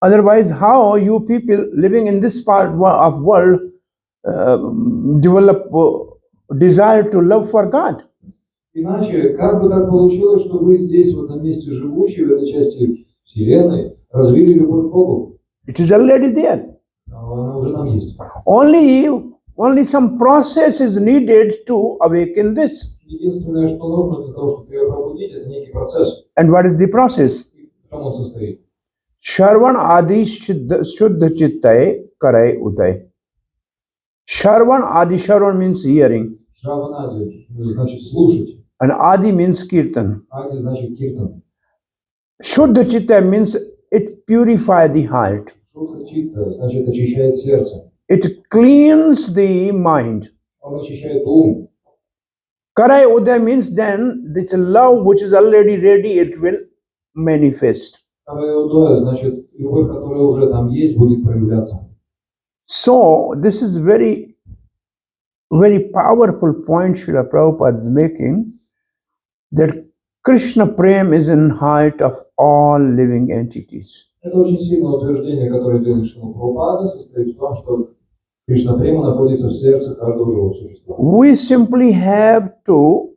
Otherwise, how you people living in this part of world uh, develop desire to love for God? Иначе, как бы так получилось, что вы здесь, в этом месте живущие, в этой части Вселенной, развили любовь к Богу? It is already there. Она уже там есть. Only some process is needed to awaken this. Единственное, что нужно для того, чтобы ее пробудить, это некий процесс. And what is the process? В чем он состоит? Shravan adi shuddha chittaye karai uday. Shravan adi, Shravan means hearing. Шраванади значит слушать. And adi means kirtan. Ади значит киртан. Shuddha chitta means it purifies the heart. Шутха читта значит очищает сердце. It cleans the mind. Он очищает ум. Karai uday means then this love which is already ready, it will manifest. Карай значит любовь, которая уже там есть, будет проявляться. So this is very, very powerful point Srila Prabhupada is making, that Krishna Prem is in heart of all living entities. Это очень сильное утверждение, которое делает Шрила Прабхупада, состоит в том, что Кришна Према находится в сердце каждого живого существа. We simply have to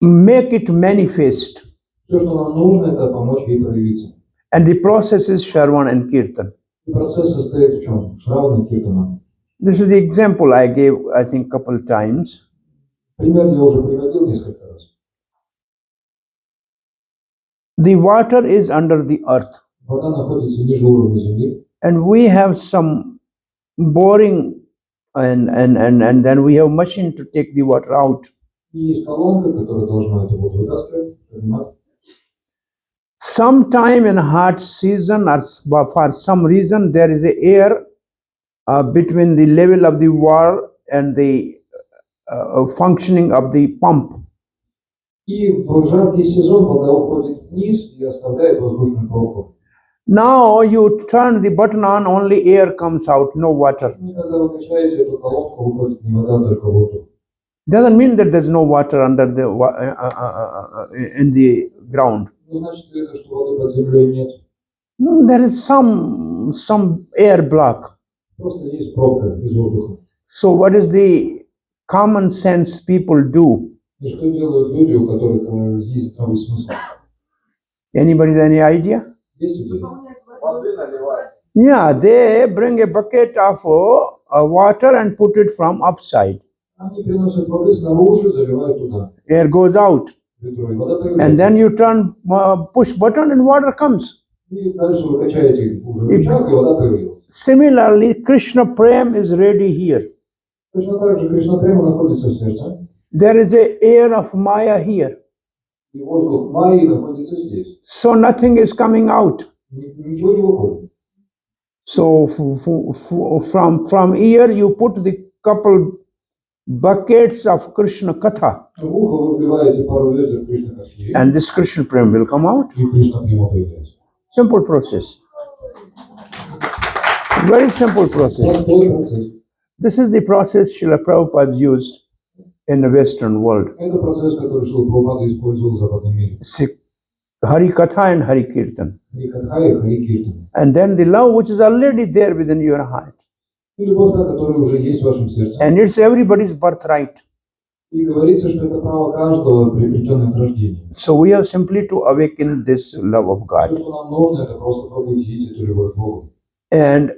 make it manifest. Все, что нам нужно, это помочь ей проявиться. And the process is Shravan and Kirtan. И процесс состоит в чем? Шравана и Киртана. This is the example I gave, I think, couple of times. Пример я уже приводил несколько раз. The water is under the earth. Вода находится ниже уровня земли. And we have some boring and then we have machine to take the water out. И есть колонка, которая должна эту воду вытаскивать, поднимать. Sometime in hot season or for some reason there is a air between the level of the water and the functioning of the pump. И в жаркий сезон вода уходит вниз и оставляет воздушный проход. Now you turn the button on, only air comes out, no water. И когда вы качаете эту колонку, выходит не вода, только воздух. Doesn't mean that there's no water under the in the ground. Ну, значит ли это, что воды под землей нет? There is some air block. Просто есть пробка из воздуха. So what is the common sense people do? И что делают люди, у которых есть здравый смысл? Anybody have any idea? Есть идея? Yeah, they bring a bucket of water and put it from upside. Они приносят воды снаружи, заливают туда. Air goes out. Ведро, и вода And появляется. then you turn push button and water comes. И дальше вы качаете уже рычаг, и вода появилась. Similarly, Krishna Prem is ready here. Точно так же Кришна Према находится в сердце, There is a air of Maya here. и воздух Майи находится здесь. So nothing is coming out. Ничего не выходит. So from here you put the couple buckets of Krishna Katha В ухо вы вливаете пару ведер Кришна Катхи, and this Krishna Prem will come out. и Кришна Према появляется. Simple process. Very simple process. Простой процесс. This is the process Srila Prabhupada used in the Western world. Это процесс, который Шрила Прабхупада использовал в западном мире. Hari Katha and Hari Kirtan. Хари Катха и Хари Киртан. And then the love which is already there within your heart. И любовь та, которая уже есть в вашем сердце. And it's everybody's birthright. И говорится, что это право каждого, приобретенное от рождения. So we have simply to awaken this love of Все, God. что нам нужно, это просто пробудить эту любовь к Богу. And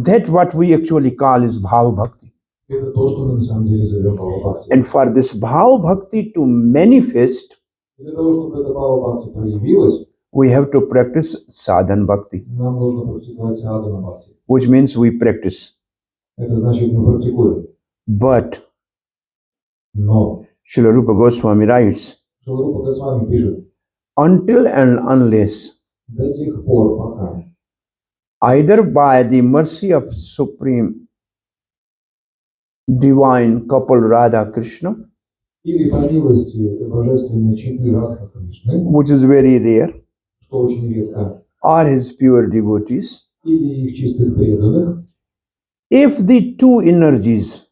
that what we actually call is Bhava Bhakti. Это то, что мы на самом деле зовем Бхава Бхакти. And for this Bhava Bhakti to manifest, Для того, чтобы эта Бхава Бхакти проявилась, we have to practice Sadhan Bhakti, нам нужно практиковать Садхана Бхакти. which means we practice. Это значит, мы практикуем. But Но Srila Rupa Goswami writes, Шрила Госвами пишет, until and unless до тех пор, пока either by the mercy of Supreme Divine couple Radha Krishna, или по милости божественной читы Радха Кришны, which is very rare, что очень редко, or his pure devotees, или их чистых преданных, if the two energies,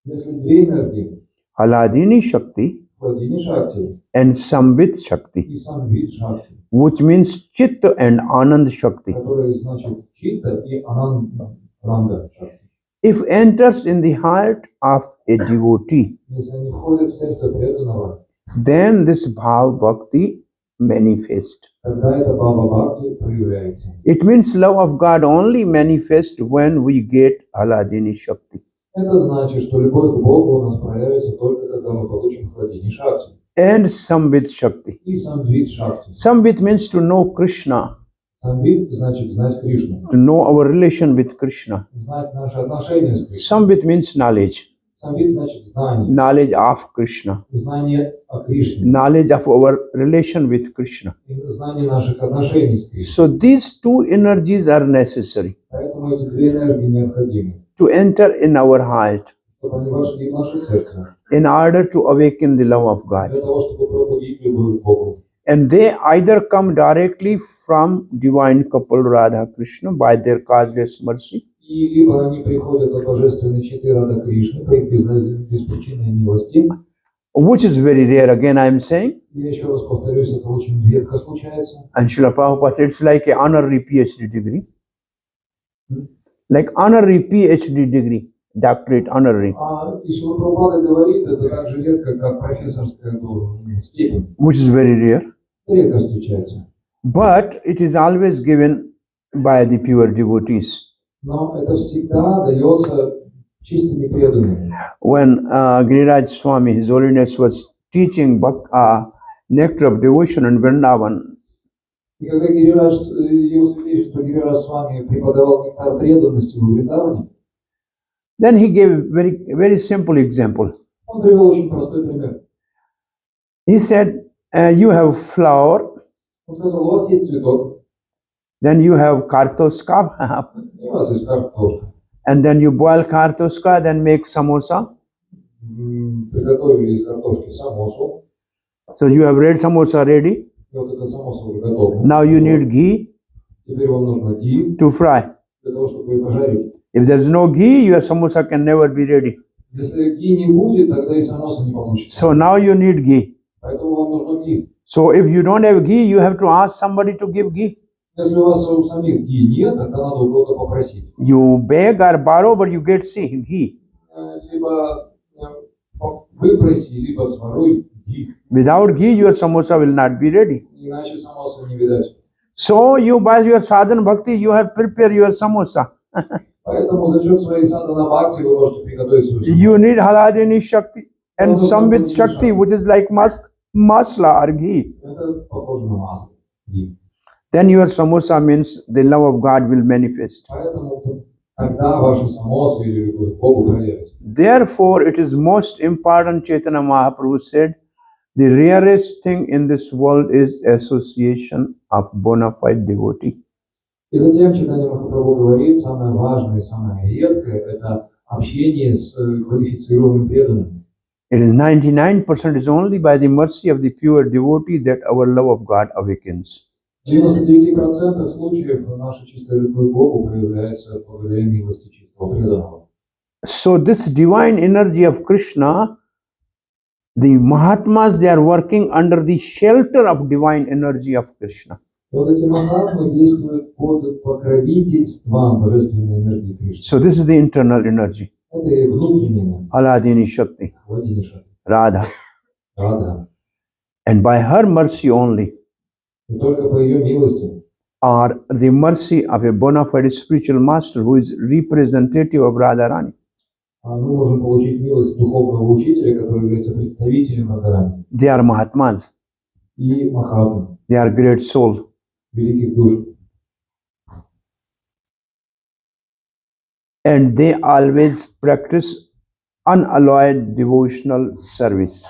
если две энергии, Haladini Shakti Хладини Шакти and Samvit Shakti, и Самвид Шакти, which means Chitta and Anand Shakti. который значит Читта и Ананда Шакти. If enters in the heart of a devotee, Если они входят в сердце преданного, then this Bhav Bhakti manifest. тогда это Баба Бхакти проявляется. It means love of God only manifest when we get Haladini Shakti. Это значит, что любовь к Богу у нас проявится только когда мы получим Хладини Шакти And Samvit Shakti. и Самвид Шакти. Samvit means to know Krishna, Самвид значит знать Кришну, to know our relation with Krishna. знать наши отношения с Кришной. Samvit means knowledge, Самвид значит знание, knowledge of Krishna, знание о Кришне, knowledge of our relation with Krishna. и знание наших отношений с Кришной. So these two energies are necessary Поэтому эти две энергии необходимы, to enter in our heart чтобы они вошли в наше сердце, in order to awaken the love of God. для того, чтобы пробудить любовь к Богу. And they either come directly from divine couple Radha Krishna by their causeless mercy, И либо они приходят от божественной читы Рада Кришны по их беспричинной милости. which is very rare, again I am saying. Я еще раз повторюсь, это очень редко случается. And Srila Prabhupada said it's like an honorary PhD degree. Like honorary PhD degree, doctorate honorary, И Шрила Прабхупада говорит, это так же редко, как профессорская степень. which is very rare. Редко встречается. But it is always given by the pure devotees. Но это всегда дается чистыми преданными. When Giriraj Swami, His Holiness, was teaching nectar of devotion in Vrindavan, И когда Гирирадж, его святейшество Гирирадж с вами преподавал нектар преданности во Вриндаване, then he gave a very simple example. он привел очень простой пример. He said, you have flower, Он сказал, у вас есть цветок, then you have kartoska, и у вас есть картошка. and then you boil kartoska, then make samosa. Приготовили из картошки самосу, So you have red samosa ready. и вот эта самоса уже готова. Now you need ghee Теперь вам нужно ги to fry. для того, чтобы ее пожарить. If there is no ghee, your samosa can never be ready. Если ги не будет, тогда и самоса не получится. So now you need ghee. Поэтому вам нужно ги. So if you don't have ghee, you have to ask somebody to give ghee. Если у вас у самих ги нет, тогда надо у кого-то попросить. You beg or borrow, but you get ghee. Либо выпроси, либо своруй ги. Without ghee, your samosa will not be ready. Иначе самосу не видать. So you by your sadhana bhakti, you have prepared your samosa. Поэтому за счет своей садхана бхакти вы можете приготовить свою самосу. You need haladini shakti and samvit shakti, which is like masla or ghee. Это похоже на масло. Ги. Then your samosa means the love of God will manifest. Поэтому тогда ваша самоса или любовь к Богу проявится. Therefore, it is most important, Chaitanya Mahaprabhu said, the rarest thing in this world is association of bona fide devotee. И затем Чайтанья Махапрабху говорит, самое важное и самое редкое – это общение с квалифицированным преданным. It is 99% is only by the mercy of the pure devotee that our love of God awakens. В 99% случаев наша чистая любовь к Богу проявляется благодаря милости чистого преданного. So this divine energy of Krishna, the Mahatmas, they are working under the shelter of divine energy of Krishna. И вот эти махатмы действуют под покровительством божественной энергии Кришны. So this is the internal energy, Это и внутренняя энергия, Haladini Shakti, Хладини Шакти, Radha. Рада. And by her mercy only, И только по ее милости, or the mercy of a bona fide spiritual master who is representative of Radharani, мы можем получить милость духовного учителя, который является представителем Радharani. they are Mahatmas, И Махатмы, they are great soul. великих душ. And they always practice unalloyed devotional service.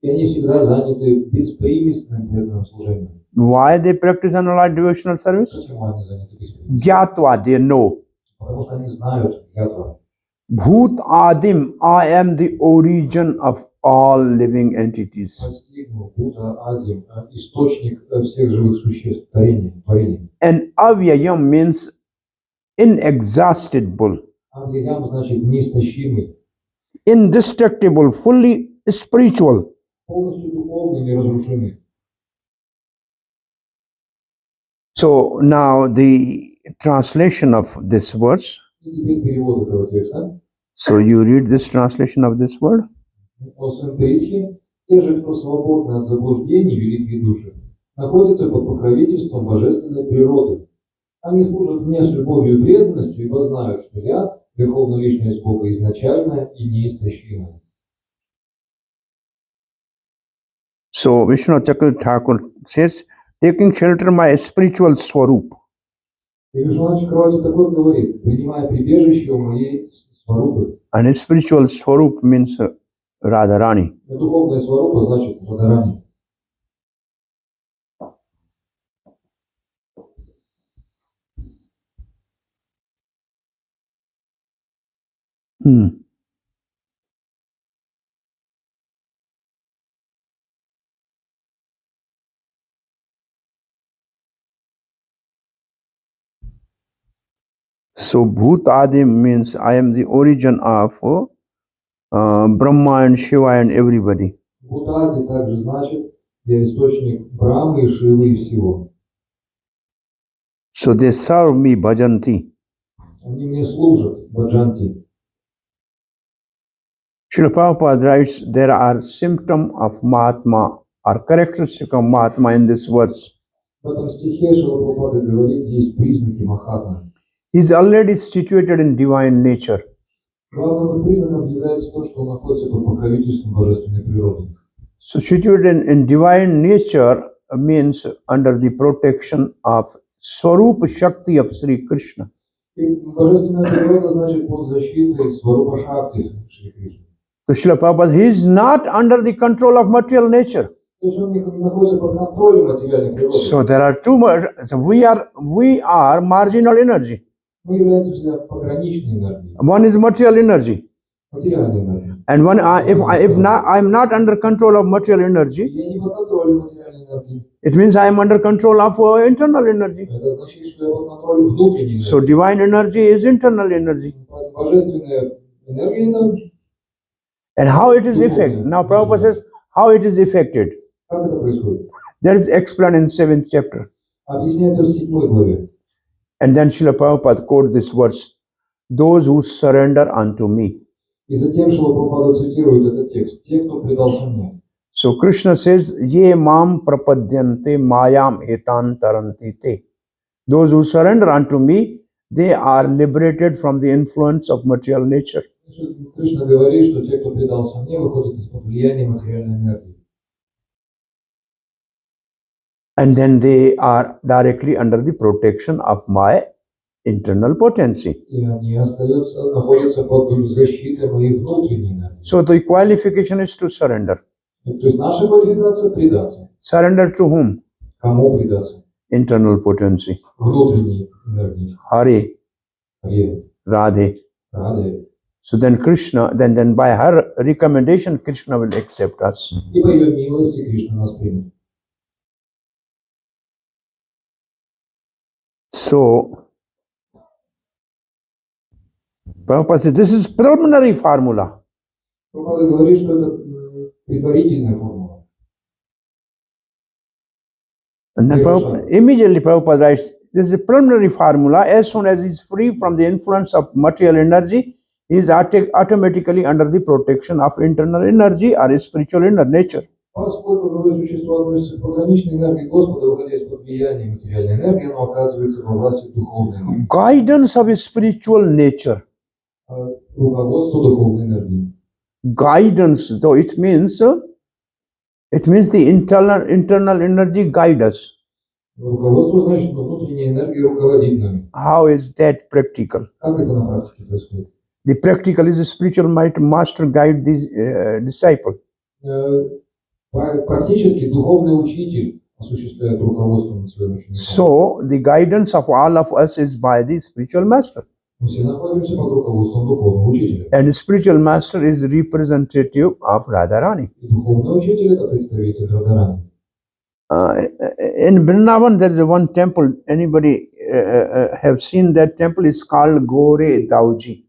И они всегда заняты беспримесным преданным служением. Why they practice unalloyed devotional service? Почему они заняты беспримесным? Gyatva, they know. Потому что они знают ятва. Bhut Adim, I am the origin of all living entities. Постигнул Будда Адим, источник всех живых существ, творения. And Avyayam means inexhaustible, Авьям значит неистощимый, indestructible, fully spiritual. полностью духовный, неразрушимый. So now the translation of this verse. И теперь перевод этого текста. So you read this translation of this word. О сын Притхи, те же, кто свободны от заблуждений, великие души, находятся под покровительством божественной природы. Они служат мне с любовью и преданностью, ибо знают, что я, Верховная Личность Бога, изначальная и неистощимая. So Vishwanath Chakravarti Thakur says, taking shelter my spiritual swarup. И Вишванат Чакраварти такой говорит, принимая прибежище у моей сварупы. And spiritual swarup means Radharani. Духовная сварупа значит Радарани. So Bhutadi means I am the origin of Brahma and Shiva and everybody. Бхутади также значит, я источник Брамы и Шивы и всего. So they serve me bhajanti. Они мне служат, баджанти. Srila Prabhupada writes, there are symptoms of Mahatma or characteristic of Mahatma in this verse. В этом стихе Шрила Прабхупада говорит, есть признаки Махатмы. He is already situated in divine nature. Главным признаком является то, что он находится под покровительством божественной природы. So situated in divine nature means under the protection of Swarupa Shakti of Sri Krishna. И божественная природа значит под защитой Сварупа Шакти Шри Кришны. So Srila Prabhupada, he is not under the control of material nature. То есть он не находится под контролем материальной природы. So there are two. So we are marginal energy. Мы являемся пограничной энергией. One is material energy, Материальной энергией. and one if not I'm not under control of material energy, Я не под контролем материальной энергии. it means I am under control of internal energy. Это значит, что я под контролем внутренней So энергии. divine energy is internal energy. Божественная энергия это And how it is affected? Now Prabhupada says how it is affected. как это происходит? That is explained in 7th chapter. Объясняется в 7 главе. And then Srila Prabhupada quote this verse: "Those who surrender unto me." И затем Шрила Прабхупада цитирует этот текст. Те, кто предался мне. So Krishna says, "Ye mam prapadyante mayam etan taranti te." Those who surrender unto me, they are liberated from the influence of material nature. Кришна говорит, что те, кто предался мне, выходят из-под влияния материальной энергии. And then they are directly under the protection of my internal potency. И они находятся под защитой моей внутренней энергии. So the qualification is to surrender. То есть наша квалификация предаться. Surrender to whom? Кому предаться? Internal potency. Внутренней энергии. Hare, Харе, Radhe. Раде. So then Krishna, then by her recommendation, Krishna will accept us. И по ее милости Кришна нас примет. So Prabhupada says this is preliminary formula. Прабхупада говорит, что это предварительная формула. And then immediately Prabhupada writes, this is a preliminary formula. As soon as he is free from the influence of material energy, he is automatically under the protection of internal energy or spiritual inner nature. Поскольку живое существо относится к пограничной энергии Господа, выходя из-под влияния материальной энергии, оно оказывается во власти духовной энергии. Guidance of a spiritual nature. Руководство духовной энергии. Guidance, so it means the internal energy guide us. Руководство значит, что внутренняя энергия руководит нами. How is that practical? Как это на практике происходит? The practical is a spiritual master guide this disciple. Практически духовный учитель осуществляет руководство над своим учеником. So the guidance of all of us is by the spiritual master. Мы все находимся под руководством духовного учителя. And the spiritual master is representative of Radharani. И духовный учитель это представитель Радарани. In Vrindavan there is one temple. Anybody have seen that temple? It's called Gore Dauji.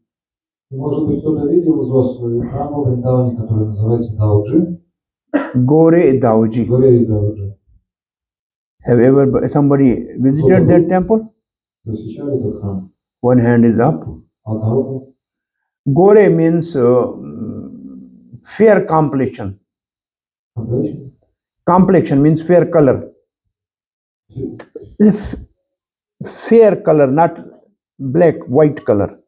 Может быть, кто-то видел из вас храм в Вриндаване, который называется Дауджи? Gore Dauji. Горе и Дауджи. Have ever somebody visited that temple? Посещали этот храм. One hand is up. Одна рука. Gore means fair complexion. Complexion. Complexion means fair color. Fair color, not black, white color.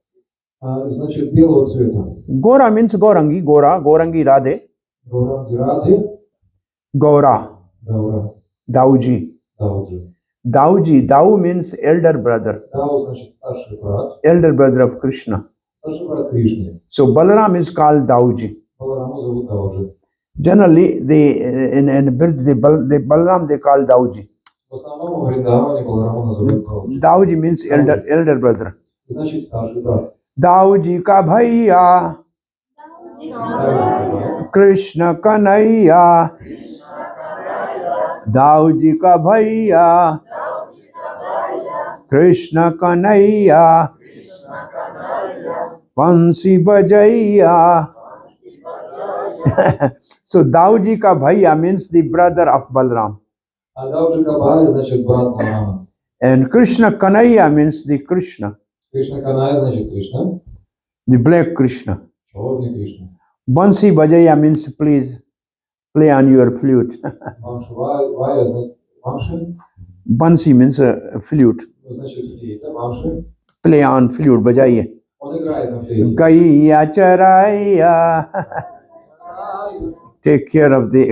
Значит, белого цвета. Gora means Gorangi, Gora, Gorangi Radhe, Гауранги Радhe. Gaura, Гаура. Dauji. Дауджи. Dauji, Dau means elder brother, Дау значит старший брат. elder brother of Krishna. Старший брат Кришны. So Balaram is called Dauji. Балараму зовут Дауджи. Generally, the Balaram they call Dauji. В основном в Вриндаване Балараму называют Дауджи. Dauji means elder brother. Значит, старший брат. Dauji ka bhaiya, Krishna kanaiya. Dauji ka bhaiya, Krishna kanaiya. Bansi bajaiya. So Dauji ka bhaiya means the brother of Balaram. А Дауджи Кабай значит брат Баларама. And Krishna Kanaiya means the Krishna, Кришна Каная значит Кришна. the black Krishna. Черный Кришна. Bansi Bajaya means please play on your flute. Вамши Вая значит Вамши. Bansi means a flute. Значит флейта. Вамши. Play on flute, Bajaya. Он играет на флейте. Gaiya Charaya. Take care of the,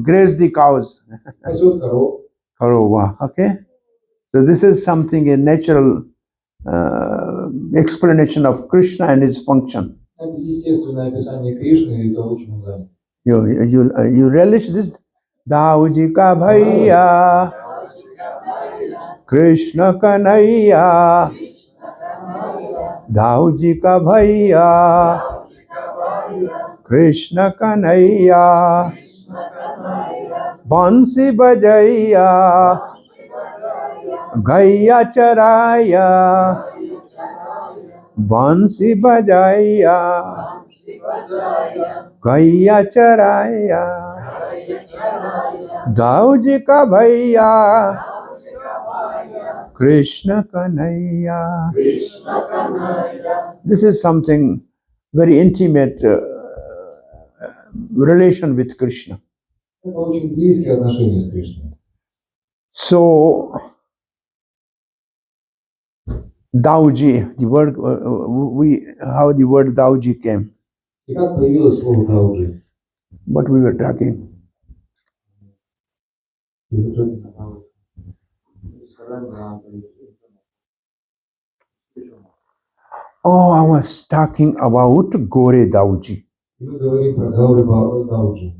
graze the cows. Пасет коров. Karova. Okay? So this is something, a natural explanation of Krishna and his function. Это естественное описание Кришны, и это очень удобно. You relish this? Dauji ka bhaiya, Krishna kanaiya. Dauji ka bhaiya, Krishna kanaiya. Bansi bajaiya, Gaiya charaya. Bansi bajaiya, Gaiya charaya. Dauji ka bhaiya, Krishna kanaiya. This is something very intimate relation with Krishna. Это очень близкие отношения с Кришной. So, Dauji, the word how the word Dauji came, И как появилось слово Дауджи? what we were talking. Oh, I was talking about Gore Dauji. И мы говорим про Дауджи.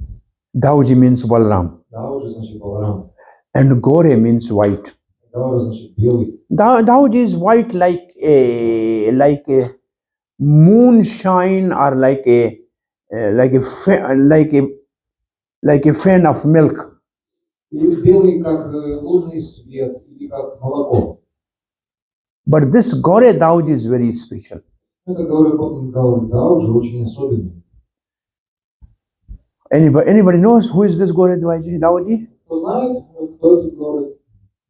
Dauji means Balaram, Дауджи значит Баларам. and Gore means white. Даура значит белый. Dauji is white like a moonshine, or like a fan of milk. И белый как лунный свет или как молоко. But this Gore Dauji is very special. Это Дауджи очень особенный. Anybody knows who is this Gore Dauji? Кто знает, кто этот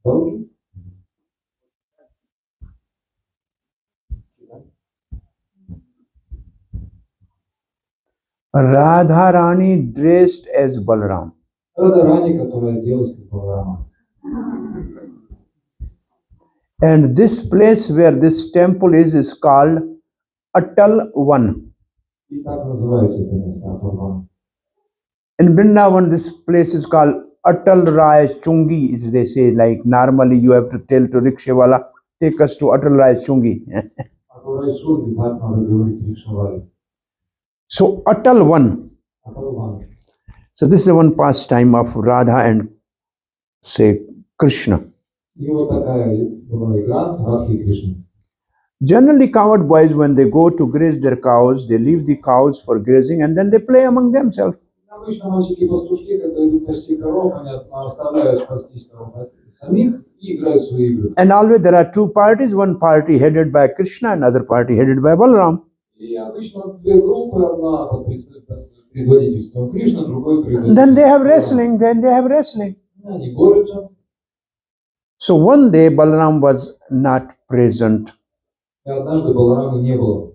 Дауджи? Radharani dressed as Balaram. Радарани, которая оделась как Баларама. And this place where this temple is called Atal One. И так называется это место, Аталван. In Vrindavan, this place is called Atal Rai Chungi, as they say. Like normally you have to tell to rickshawala, take us to Atal Rai Chungi. Который Шунги, так надо говорить Рикшавали. So Atal One. Аталван. So this is one pastime of Radha and say Krishna. И вот такая была игра Радхи и Кришны. Generally, cowherd boys, when they go to graze their cows, they leave the cows for grazing and then they play among themselves. Обычно мальчики-пастушки, когда идут пасти коров, они оставляют пастись коров самих и играют в свои игры. And always there are two parties, one party headed by Krishna, another party headed by Balaram. И обычно две группы, одна под предводительством Кришны, другой Then they have предводительством wrestling, then they have wrestling. Баларама. Они борются. So one day Balaram was not present, И однажды Баларамы не было.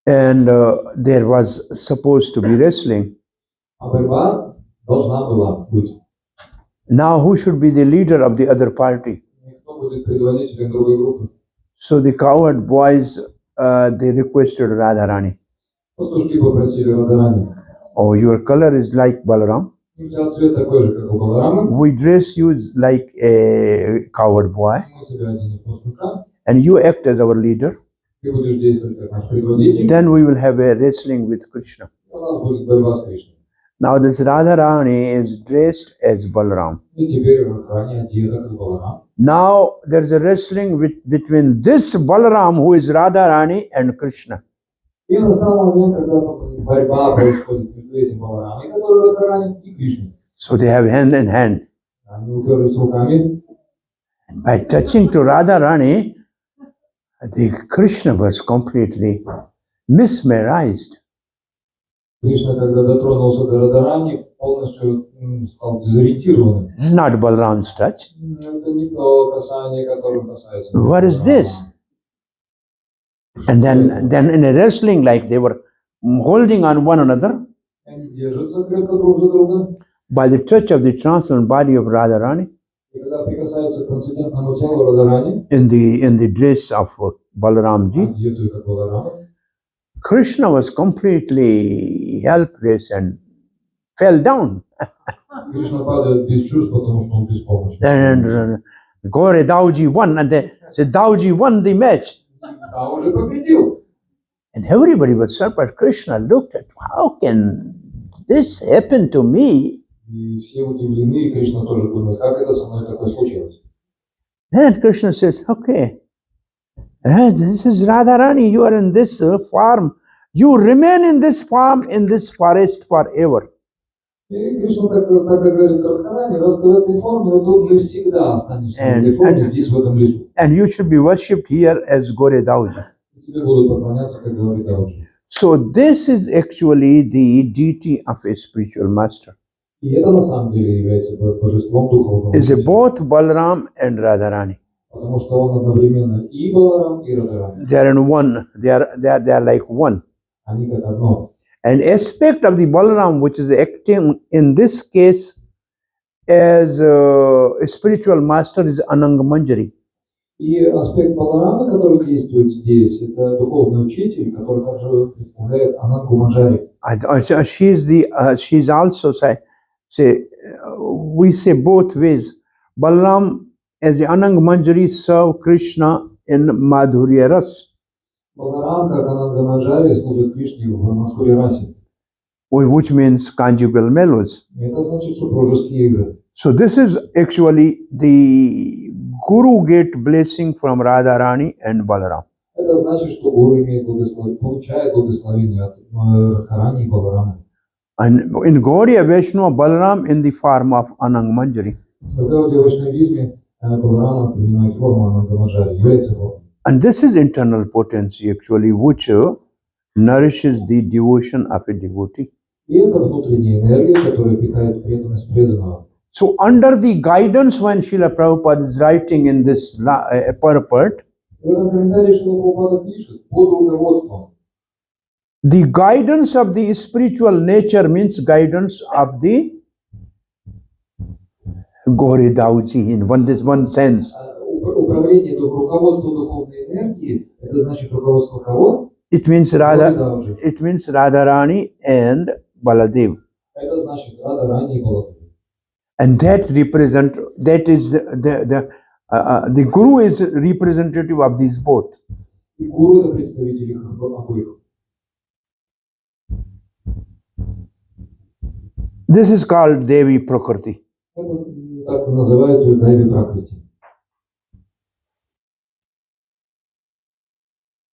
and there was supposed to be wrestling. А борьба должна была быть. Now who should be the leader of the other party? И кто будет предводителем другой группы? So the cowherd boys, they requested Radharani, Пастушки попросили Радарани. oh, your color is like Balaram. У тебя цвет такой же, как у Баларамы. We dress you like a cowherd boy, Мы тебя оденем в пастуха. and you act as our leader. Ты будешь действовать как наш предводитель. Then we will have a wrestling with Krishna. У нас будет борьба с Кришной. Now this Radharani is dressed as Balaram. И теперь в охране одета как Баларам. Now there is a wrestling between this Balaram, who is Radharani, and Krishna. И настал момент, когда борьба происходит между этим Баларамой, который в охране, и Кришной. So they have hand in hand. Они уперлись руками. By touching to Radharani, the Krishna was completely mesmerized. Кришна, когда дотронулся до Радарани, полностью стал дезориентированным. This is not Balaram's touch. Это не то касание, которым касается. What is this? And then in a wrestling, like they were holding on one another, Они держатся крепко друг за друга. by the touch of the transcendental body of Radharani, И когда прикасаются к трансцендентному телу Радарани, in the dress of Balaramji, одетую как Баларама, Krishna was completely helpless and fell down. Кришна падает без чувств, потому что он беспомощный. And Gore Dauji won, and they said Dauji won the match. А он же победил. And everybody was surprised. Krishna looked at, how can this happen to me? И все удивлены, и Кришна тоже думает, как это со мной такое случилось. Then Krishna says, okay, this is Radharani, you are in this farm. You remain in this farm, in this forest forever. И Кришна так и говорит Радхарани, раз ты в этой форме, то ты навсегда останешься в этой форме, здесь, в этом лесу. And you should be worshipped here as Gore Dauji. И тебе будут поклоняться, как говорит Дауджи. So this is actually the deity of a spiritual master. И это на самом деле является божеством духовного Is учителя. both Balaram and Radharani. Потому что он одновременно и Баларам, и Радарани. They are in one. They are like one. Они как одно. An aspect of the Balaram, which is acting in this case as a spiritual master, is Ananga Manjari. И аспект Баларама, который действует здесь, это духовный учитель, который также представляет Анангу Манджари. She's also we say both ways. Balaram as the Ananga Manjari serve Krishna in Madhurya Ras, Баларам, как Ананга Манджари, служит Кришне в Мадхури Расе. which means conjugal mellows. Это значит супружеские игры. So this is actually the Guru get blessing from Radharani and Balaram. Это значит, что гуру имеет получает благословение от Радхарани и Баларама. And in Gaudiya Vaishnava, Balaram in the form of Ananga Manjari. В Гаудия Вайшнавизме Баларама принимает форму Ананга Манджари, является формой. And this is internal potency actually, which nourishes the devotion of a devotee. И это внутренняя энергия, которая питает преданность преданного. So under the guidance, when Srila Prabhupada is writing in this purport, В этом комментарии Шрила Прабхупада пишет, под руководством. the guidance of the spiritual nature means guidance of the Gauri Dauji in one sense. Управление, руководство духовной энергии, это значит руководство кого? It means Дауджи. Radharani and Baladev. Это значит Радарани и Баладеv. And that is the Guru is representative of these both. И гуру это представители их обоих. This is called Devi Prakriti. Это так называют ее Дайви Пракрити.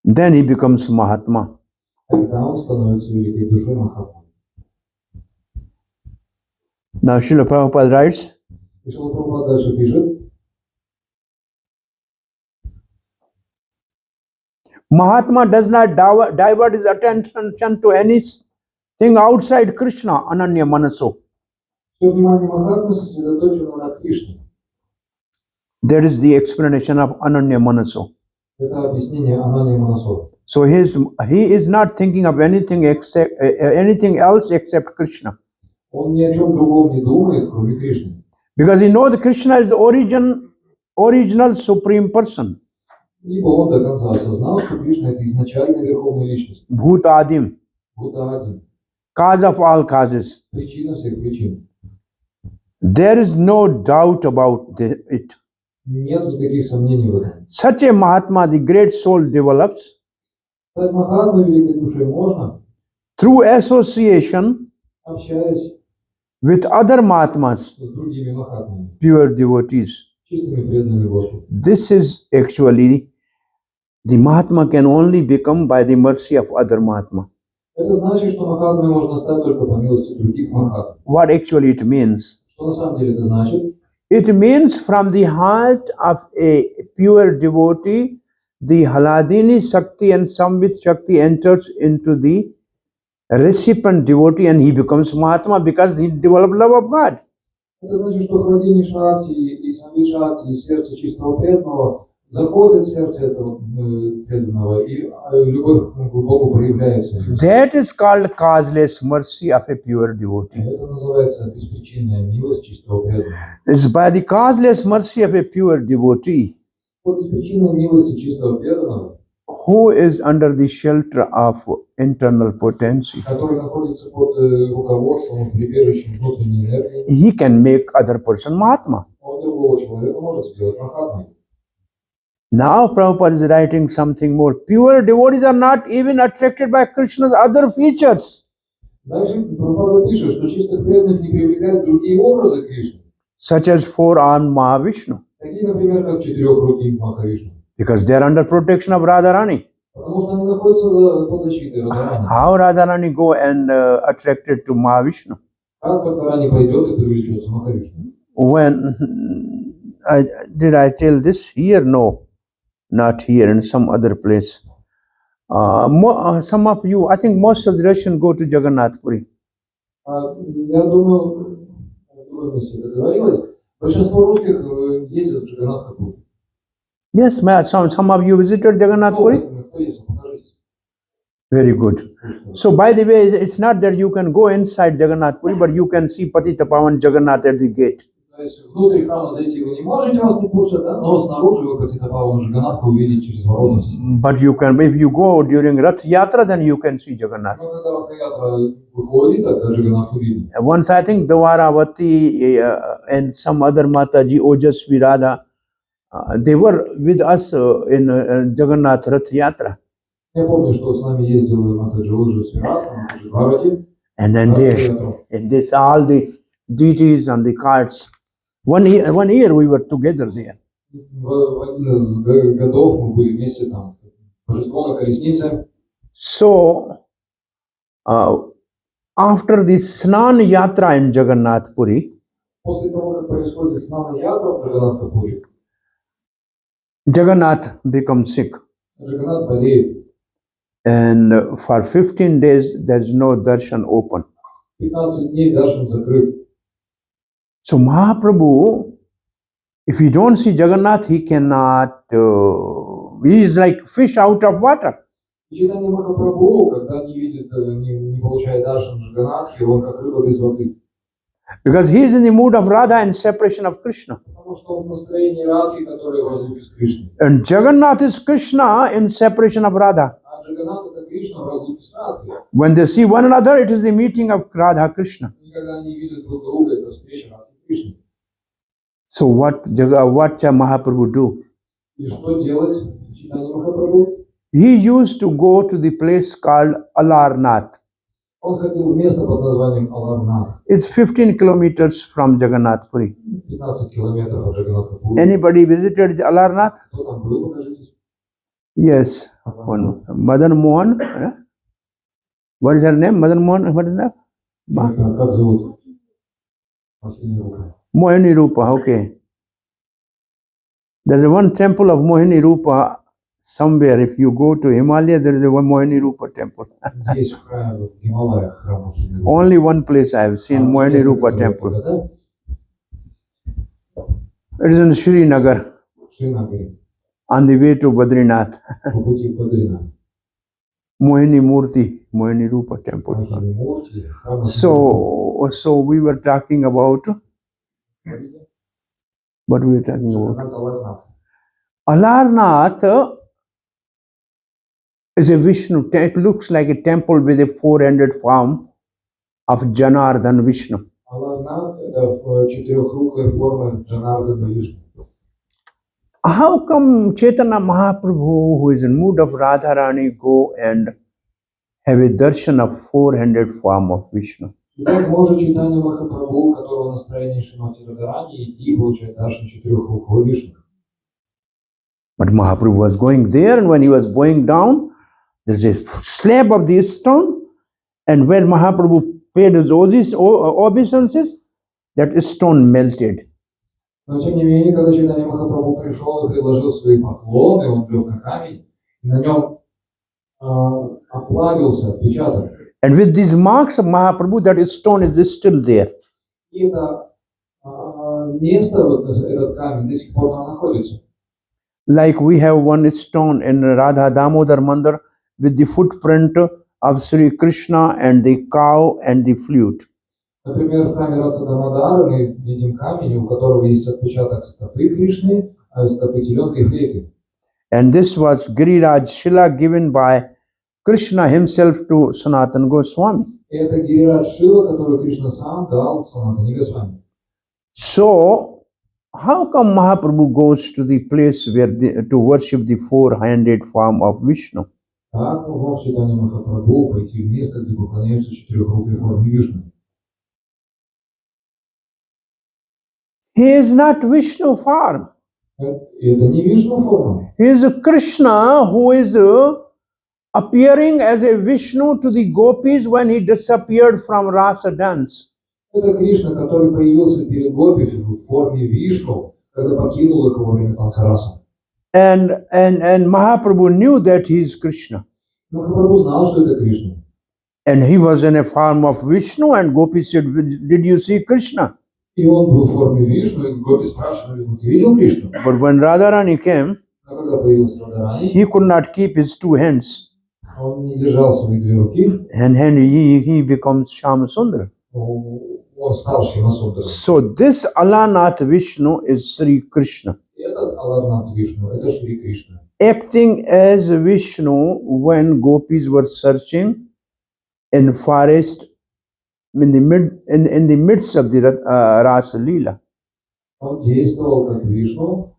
Then he becomes Mahatma. Тогда он становится великой душой Махатмы. Now Srila Prabhupada writes, И Шрила Прабхупада дальше пишет, Mahatma does not divert his attention to any Think outside Krishna, Ananya Manaso. Все внимание Махатмы сосредоточено на Кришне. That is the explanation of Ananya Manaso. Это объяснение Ананья Манасо. So he is not thinking of anything else except Krishna. Он ни о чем другом не думает, кроме Кришны. Because he knows that Krishna is the original supreme person. Ибо он до конца осознал, что Кришна — это изначальная верховная личность. Bhutadim, Бхутаадим. cause of all causes. Причина всех причин. There is no doubt about it. Нет никаких сомнений в этом. Such a Mahatma, the great soul, develops Стать Махатмой великой душой можно, through association общаясь with other Mahatmas, с другими Махатмами, pure devotees. чистыми преданными Господу. This is actually the Mahatma can only become by the mercy of other Mahatma. Это значит, что Махатмой можно стать только по милости других Махатм. What actually it means? Что на самом деле это значит? It means from the heart of a pure devotee, the Haladini Shakti and Samvit Shakti enters into the recipient devotee and he becomes Mahatma because he developed love of God. Это значит, что хладение Шакти и Самвит Шакти из сердца чистого преданного заходит в сердце этого преданного, и любовь к Богу проявляется. That is called causeless mercy of a pure devotee. Это называется беспричинная милость чистого преданного. It's by the causeless mercy of a pure devotee По беспричинной милости чистого преданного, who is under the shelter of internal potency, который находится под руководством, прибежищем внутренней энергии, he can make other person Mahatma. он другого человека может сделать Махатмой. Now Prabhupada is writing something more. Pure devotees are not even attracted by Krishna's other features, Дальше Прабхупада пишет, что чистых преданных не привлекают другие образы Кришны, such as four-armed Mahavishnu, такие, например, как четырехрукий Махавишну, because they are under protection of Radharani. потому что они находятся под защитой Радхарани. How Radharani go and attracted to Mahavishnu? Как Радхарани пойдет и привлечется Махавишну? When did I tell this here? No, not here. In some other place. Some of you, I think most of the Russians go to Jagannath Puri. Я думаю, в другом месте это говорилось, большинство русских ездят в Джаганнат-Пури. Yes, some of you visited Jagannath Puri. Кто ездил? Покажите. Very good. So, by the way, it's not that you can go inside Jagannath Puri, but you can see Patita Pavan Jagannath at the gate. То есть внутрь храма зайти вы не можете, вас не пустят, да? Но снаружи вы Патита Павана Джаганнатха увидите через ворота. But you can, if you go during Rath Yatra, then you can see Jagannath. Но когда Ратха-ятра выходит, тогда Джаганнатху видно. Once I think Dwaravati and some other Mataji, Ojasvi Radha, they were with us in Jagannath Rath Yatra. Я помню, что с нами ездил Матаджи Оджасви Радха, Матаджи Бхарати. And then they saw all the deities on the carts. One year we were together there. В один из годов мы были вместе там, божество на колеснице. So, after the Snan Yatra in Jagannath Puri, После того, как происходит Снана-ятра в Джаганнатха-Пури, Jagannath becomes sick. Джаганнат болеет. And for 15 days, there's no darshan open. 15 дней даршан закрыт. So Mahaprabhu, if he don't see Jagannath, he cannot, he is like fish out of water. Читание Махапрабху, когда не видит, не получает даршан Джаганнатхи, он как рыба без воды. Because he is in the mood of Radha and separation of Krishna. Потому что он в настроении Радхи, который в разлуке с Кришной. And Jagannath is Krishna in separation of Radha. А Джаганнат — это Кришна в разлуке с Радхой. When they see one another, it is the meeting of Radha Krishna. И когда они видят друг друга, это встреча Радхи и Кришны. So what Mahaprabhu do? И что делать в читании Махапрабху? He used to go to the place called Alarnath. Он ходил в место под названием Аларнат. It's 15 kilometers from Jagannath Puri. 15 километров от Джаганнатха-Пури. Anybody visited Alarnath? Кто там был, покажитесь. Yes. One. Madan Mohan. What is her name? Madan Mohan. What is that? Как зовут? Махини Рука. Mohini Rupa. Okay. There's one temple of Mohini Rupa Somewhere, if you go to Himalaya, there is a Moini Rupa temple. Здесь, в крае, в Гималаях, храм Мошенни Рупы. Only one place I have seen Одно Moini место, Rupa которое я temple. показал, It is in Srinagar в Шринагаре, on the way to Badrinath. по пути в Бадринат. Mohini Murti, Mohini Rupa temple. Махини Мурти, храм Мошенни Рупы. So we were talking about what we were talking about. Шринат Аларнат. Alarnath is a Vishnu. It looks like a temple with a four-handed form of Janardhan Vishnu. Аларнат – это четырехрукая форма Джанардана Вишну. How come Chaitanya Mahaprabhu, who is in mood of Radharani, go and have a darshan of four-handed form of Vishnu? И как может Чайтанья Махапрабху, у которого настроение Шримати Радхарани, идти и получать даршан четырехрукого Вишну? But Mahaprabhu was going there, and when he was going down, there's a slab of the stone, and where Mahaprabhu paid his obeisances, that stone melted. Но тем не менее, когда Чайтанья Махапрабху пришел и предложил свои поклоны, он лег на камень, и на нем оплавился отпечаток. And with these marks of Mahaprabhu, that stone is still there. И это место, вот этот камень, до сих пор там находится. Like we have one stone in Radha Damodar Mandir with the footprint of Sri Krishna and the cow and the flute. Например, в храме Радха Дамодара мы видим камень, у которого есть отпечаток стопы Кришны, стопы теленка и флейты. And this was Giriraj Shila given by Krishna himself to Sanatana Goswami. И это Гирирадж Шила, которую Кришна сам дал Санатане Госвами. So, how come Mahaprabhu goes to the place where to worship the four-handed form of Vishnu? Как мог Чайтанья Махапрабху пойти в место, где поклоняются четырехрукой форме Вишну? He is not Vishnu form. Это не Вишну форма. He is a Krishna who is appearing as a Vishnu to the gopis when he disappeared from Rasa dance. Это Кришна, который появился перед гопи в форме Вишну, когда покинул их во время танца раса. And Mahaprabhu knew that he is Krishna. Махапрабху знал, что это Кришна. And he was in a form of Vishnu, and gopis said, "Did you see Krishna?" И он был в форме Вишну, и гопи спрашивали, ты видел Кришну? But when Radharani came, А когда появился Радхарани, he could not keep his two hands, он не держал свои две руки, and he becomes Shyama он стал Шимасундаром. So this Alanath Vishnu is Sri Krishna, Этот Аларнат Вишну, это Шри Кришна. acting as Vishnu when gopis were searching in forest in the midst of the Rasa Leela. Он действовал как Вишну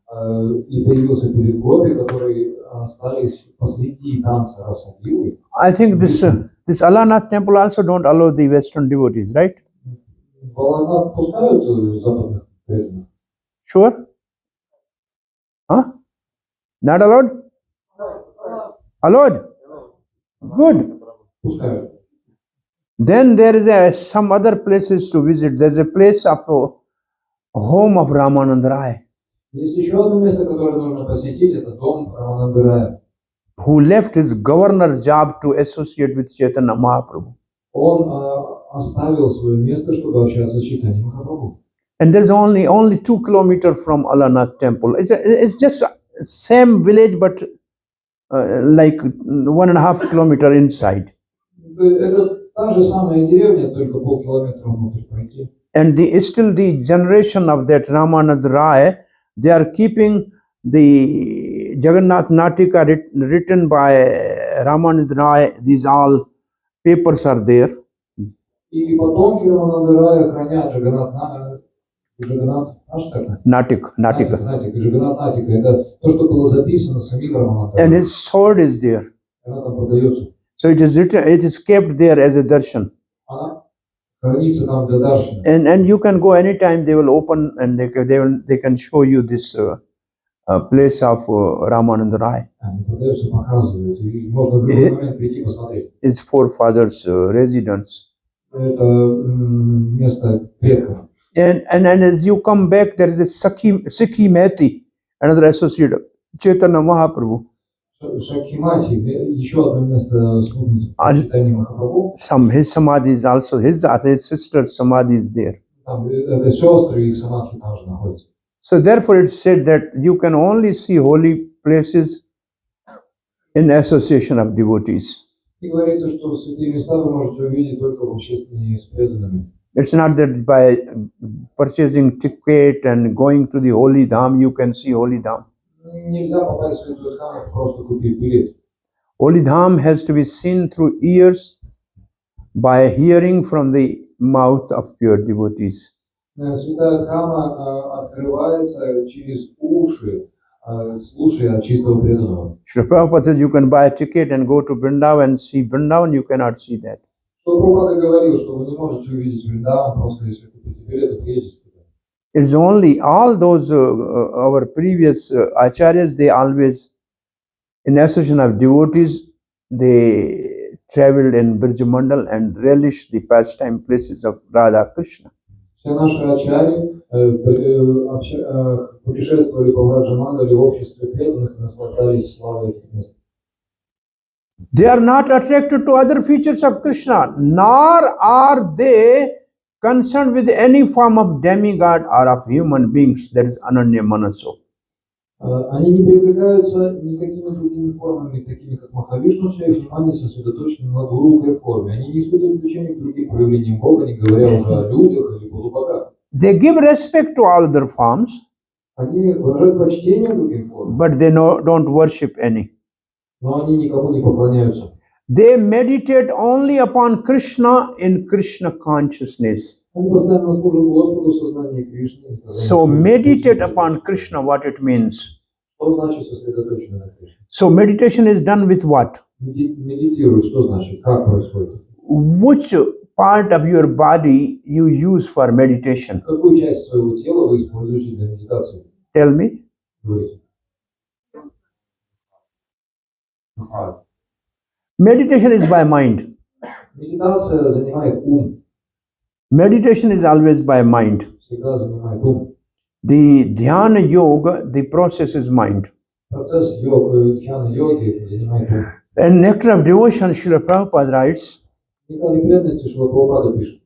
и появился перед гопи, которые остались посреди танца Расалилы. I think this Alanath temple also don't allow the Western devotees, right? В Аларнат пускают западных преданных? Sure? Huh? Not allowed? Allowed? Good. Пускают. Then there is some other places to visit. There's a place of home of Ramananda Rai, Есть еще одно место, которое нужно посетить, это дом Рамананды Рая. who left his governor job to associate with Chaitanya Mahaprabhu. Он оставил свое место, чтобы общаться с Чайтаньей Махапрабху. And there's only 2 kilometers from Alanath temple. It's just same village, but like 1.5 kilometer inside. Это та же самая деревня, только полкилометра внутрь пройти. And still the generation of that Ramanand Rai, they are keeping the Jagannath Natika written by Ramanand Rai. These all papers are there. И потомки Рамананды Рая хранят Джаганнат Natika. Джаганнат Натика. Это то, что было записано самим Раманандой. And his sword is there. Она там продается. So it is kept there as a darshan. Она хранится там для даршина. And you can go anytime. They will open and they can show you this place of Ramanand Rai. Они продаются, показывают. И можно в любой момент прийти посмотреть. His forefathers' residence. Это место предков. And as you come back, there is a Sikhi Mehti, another associate of Chaitanya Mahaprabhu. Шакхимати, еще одно место спутницы And читания Махапрабху. his samadhi is also his sister's samadhi is there. Там это сестры, их самадхи там же находятся. So therefore it's said that you can only see holy places in association of devotees. И говорится, что святые места вы можете увидеть только в общении с преданными. It's not that by purchasing ticket and going to the holy dham you can see holy dham. Нельзя попасть в святую Дхаму, просто купив билет. Holy dham has to be seen through ears by hearing from the mouth of pure devotees. Святая Дхама открывается через уши, слушая от чистого преданного. Srila Prabhupada says you can buy a ticket and go to Vrindavan and see Vrindavan, you cannot see that. Что Прабхупада говорил, что вы не можете увидеть Вриндаван, просто если купите билет и приедете туда. It's only all those our previous acharyas, they always, in association of devotees, they traveled in Brijamandal and relished the pastime places of Radha Krishna. Все наши ачари путешествовали по Враджамандале в обществе преданных и наслаждались славой этих мест. They are not attracted to other features of Krishna, nor are they concerned with any form of demigod or of human beings. That is Ananya Manaso. Они не привлекаются никакими другими формами, такими как Махавишну, все их внимание сосредоточено на двурукой форме. Они не испытывают влечения к другим проявлениям Бога, не говоря уже о людях или полубогах. They give respect to all other forms, Они выражают почтение другим формам, but they don't worship any. но они никому не поклоняются. They meditate only upon Krishna in Krishna consciousness. Они постоянно служат Господу в сознании Кришны. So meditate upon Krishna, what it means. Что значит сосредоточено на Кришне? So meditation is done with what? Медитируют, что значит? Как происходит? Which part of your body you use for meditation? Какую часть своего тела вы используете для медитации? Tell me. Говорите. Meditation is by mind. Медитация занимает ум. Meditation is always by mind. Всегда занимает ум. The dhyana yoga, the process is mind. Процесс дхьяна-йоги занимает ум. And Nectar of Devotion, Srila Prabhupada writes, Некоторые преданности Шрила Прабхупада пишет.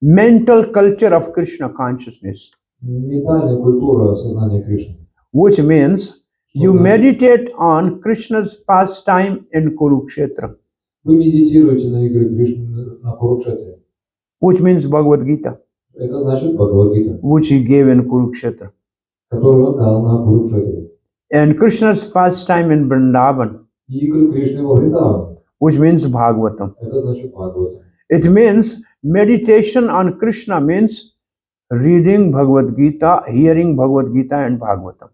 mental culture of Krishna consciousness, Ментальная культура сознания Кришны. which means you meditate on Krishna's pastime in Kurukshetra, Вы медитируете на игры Кришны на Курукшетре. which means Bhagavad Gita, Это значит Бхагавад-гита, which he gave in Kurukshetra, которую он дал на Курукшетре. and Krishna's pastime in Vrindavan, И игры Кришны во Вриндаване. which means Bhagavatam. Это значит Бхагаватам. It means meditation on Krishna means reading Bhagavad Gita, hearing Bhagavad Gita and Bhagavatam.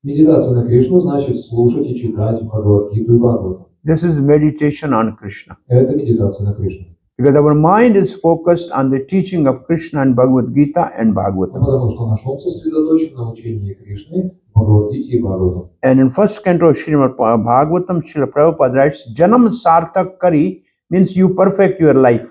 Медитация на Кришну значит слушать и читать Бхагавад-гиту и Бхагаватам. This is meditation on Krishna. Это медитация на Кришну. Because our mind is focused on the teaching of Krishna and Bhagavad Gita and Bhagavatam. Потому что наш ум сосредоточен на учении Кришны, Бхагавад-гите и Бхагаватам. And in first canto of Srimad Bhagavatam, Srila Prabhupada writes, Janam Sarthak Kari means you perfect your life.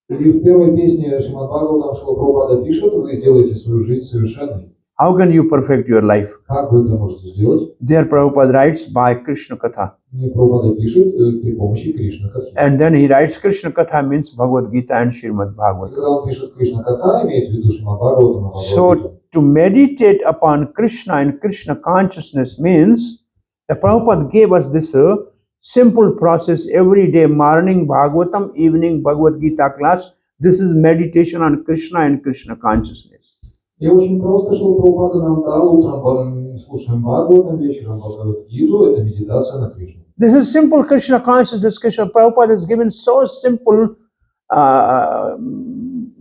И в первой песне Шримад Бхагаватам Шрила Прабхупада пишет, вы сделаете свою жизнь совершенной. How can you perfect your life? Как вы это можете сделать? There Prabhupada writes by Krishna Katha. И Прабхупада пишет при помощи Кришна Катхи. And then he writes Krishna Katha means Bhagavad Gita and Srimad Bhagavatam. Когда он пишет Кришна Катха, имеет в виду Шримад Бхагаватам и Бхагавад-гиту. So to meditate upon Krishna and Krishna consciousness means the Prabhupada gave us this simple process every day, morning Bhagavatam, evening Bhagavad Gita class. This is meditation on Krishna and Krishna consciousness. И очень просто Шрила Прабхупада нам дал, утром слушаем Бхагаватам, вечером Бхагавад-гиту, это медитация на Кришну. This is simple Krishna consciousness. Krishna Prabhupada is given so simple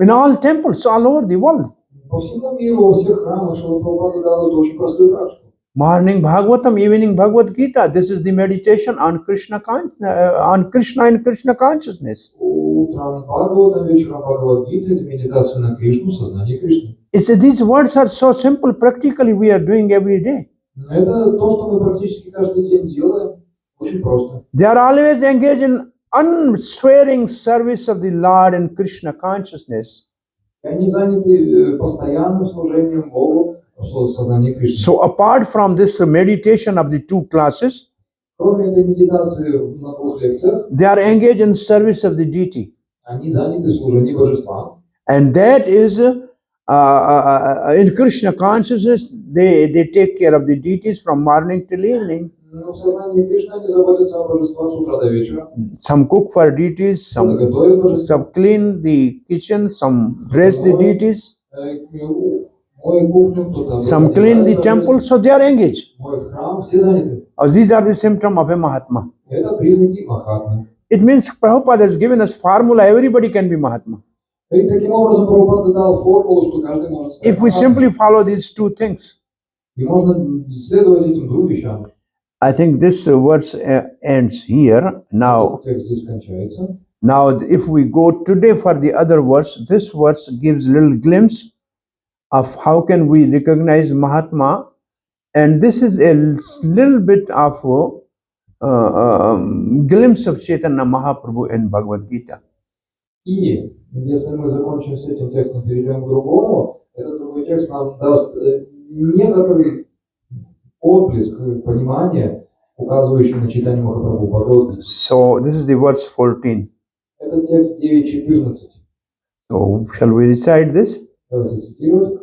in all temples all over the world. По всему миру, во всех храмах Шрила Прабхупада дал эту очень простую практику. Morning Bhagavatam, evening Bhagavad Gita. This is the meditation on Krishna and Krishna consciousness. Утром Бхагаватам, вечером Бхагавад-гита, это медитация на Кришну, сознание Кришны. These words are so simple. Practically, we are doing every day. Это то, что мы практически каждый день делаем. Очень просто. They are always engaged in unswearing service of the Lord in Krishna consciousness. И они заняты постоянным служением Богу в сознании Кришны. So apart from this meditation of the two classes, Кроме этой медитации на 2 лекциях, they are engaged in service of the deity. они заняты в служении божествам. And that is in Krishna consciousness, they take care of the deities from morning till evening. Но в сознании Кришны они заботятся о божествах с утра до вечера. Some cook for deities, Кто-то готовит божества, some clean the kitchen, some dress the deities, моет кухню, кто-то some clean the temple, so they are engaged. моет храм, все заняты. These are the symptoms of a Mahatma. Это признаки Махатмы. It means Prabhupada has given us formula, everybody can be Mahatma. И таким образом Прабхупада дал формулу, что каждый может стать If we simply follow these two things. И можно следовать этим двум вещам. I think this verse ends here. Now, Текст здесь кончается. now, if we go today for the other verse, this verse gives a little glimpse of how can we recognize Mahatma, and this is a little bit of glimpse of Chaitanya Mahaprabhu in Bhagavad Gita. И если мы закончим с этим текстом, перейдем к другому, этот другой текст нам даст некоторый отблеск понимания, указывающий на читание Махапрабху Бхагавад. So this is the verse 14. Это текст 9.14. So shall we recite this? Давайте цитировать.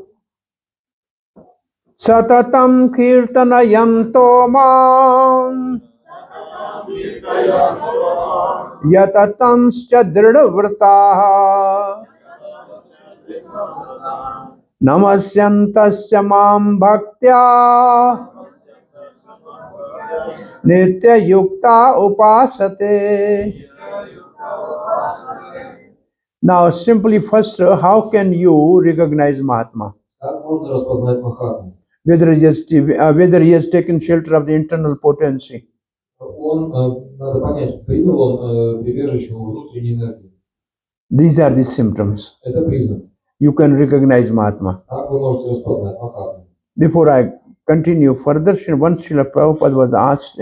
Satatam kirtanayanto mam yatatanscha dridhavrtaha namasyantascha mam bhaktya nitya yukta upasate. Now simply first, how can you recognize Mahatma? Как можно распознать Махатму? Whether he has taken shelter of the internal potency. Он, надо понять, принял он прибежище у внутренней энергии. These are the symptoms. Это признак. You can recognize Mahatma. Как вы можете распознать Махатму? Before I continue further, once Srila Prabhupada was asked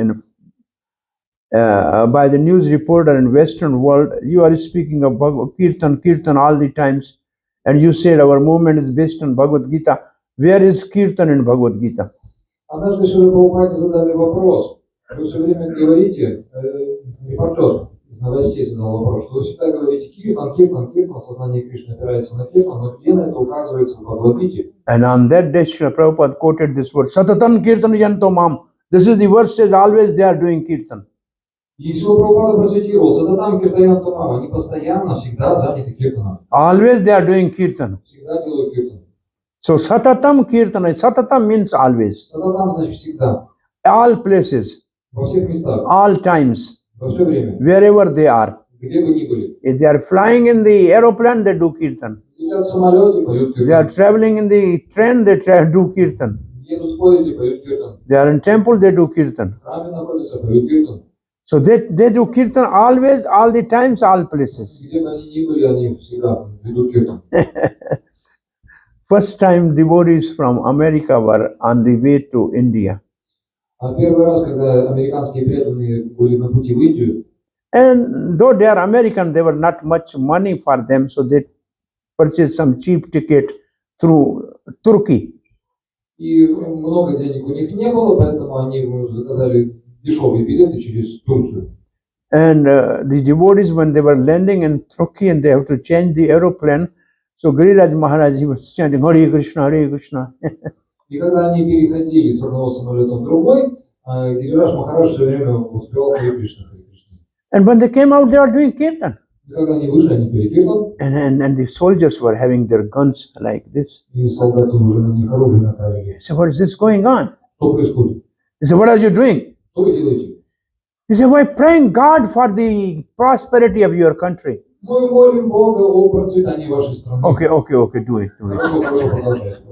by the news reporter in Western world, you are speaking of Kirtan all the times, and you said our movement is based on Bhagavad Gita. Where is Kirtan in Bhagavad Gita? Однажды Шриле Прабхупаде задали вопрос. Вы все время говорите, репортер из новостей задал вопрос, что вы всегда говорите Киртан, Киртан, Киртан, сознание Кришны опирается на Киртан, но где на это указывается в Бхагавад-гите? And on that day, Srila Prabhupada quoted this verse, Satatan Kirtan Yanto Mam. This is the verse says always they are doing Kirtan. И Шрила Прабхупада процитировал, Сататам Киртаян Томам, они постоянно, всегда заняты Киртаном. Always they are doing Kirtan. Всегда делают Киртан. So Satatam Kirtana, Satatam means always. Сататам значит всегда. All places, Во всех местах. all times, Во все время. wherever they are. Где бы ни были. If they are flying in the aeroplane, they do Kirtan. Летят в самолете, поют They are Киртан. traveling in the train, they do Kirtan. Едут в поезде, поют Киртан. They are in temple, they do Kirtan. В храме находятся, поют Киртан. So they do Kirtan always, all the times, all places. Где бы они ни были, они всегда ведут Киртан. First time devotees from America were on the way to India. А первый раз, когда американские преданные были на пути в Индию, And though they are American, there were not much money for them, so they purchased some cheap ticket through Turkey. и много денег у них не было, поэтому они заказали дешевые билеты через Турцию. And the devotees, when they were landing in Turkey and they have to change the aeroplane, so Giriraj Maharaj, he was chanting Hare Krishna, Hare Krishna. И когда они переходили с одного самолета в другой, Гирираш Махарадж все время успевал Харе Кришна, Харе Кришна. And when they came out, they were doing kirtan. И когда они вышли, они пели Киртан, And the soldiers were having their guns like this. и солдаты уже на них оружие направили. So what is this going on? Что происходит? He said, what are you doing? Что вы делаете? He said, we're praying God for the prosperity of your country. Мы молим Бога о процветании вашей страны. Okay, do it. Хорошо, хорошо, продолжайте.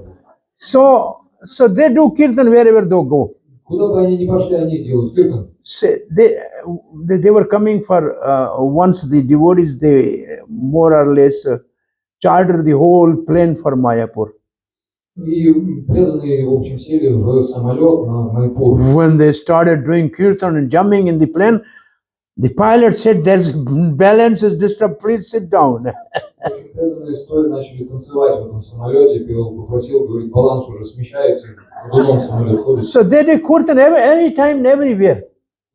So they do kirtan wherever they go. Куда бы они ни пошли, они делают Киртан. So they were coming for, once the devotees, they more or less chartered the whole plane for Mayapur. И преданные, в общем, сели в самолет на Майпур. When they started doing kirtan and jumping in the plane, the pilot said, there's balance is disturbed, please sit down. Преданные стоя начали танцевать в этом самолете, пилот попросил, говорит, баланс уже смещается, ходуном самолет ходит. So they did kirtan anytime and everywhere.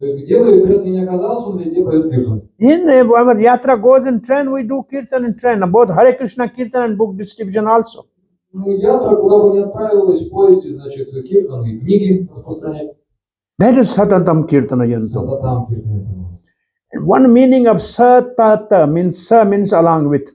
То есть, где бы преданный не оказался, он везде поет киртан. In our yatra goes in train, we do kirtan in train, both Hare Krishna kirtan and book distribution also. Ну, ятра, куда бы ни отправилась, в поезде, значит, киртан и книги распространять. That is Satatam Kirtana Yantam. Сататам киртан. One meaning of Satata means Sa means along with.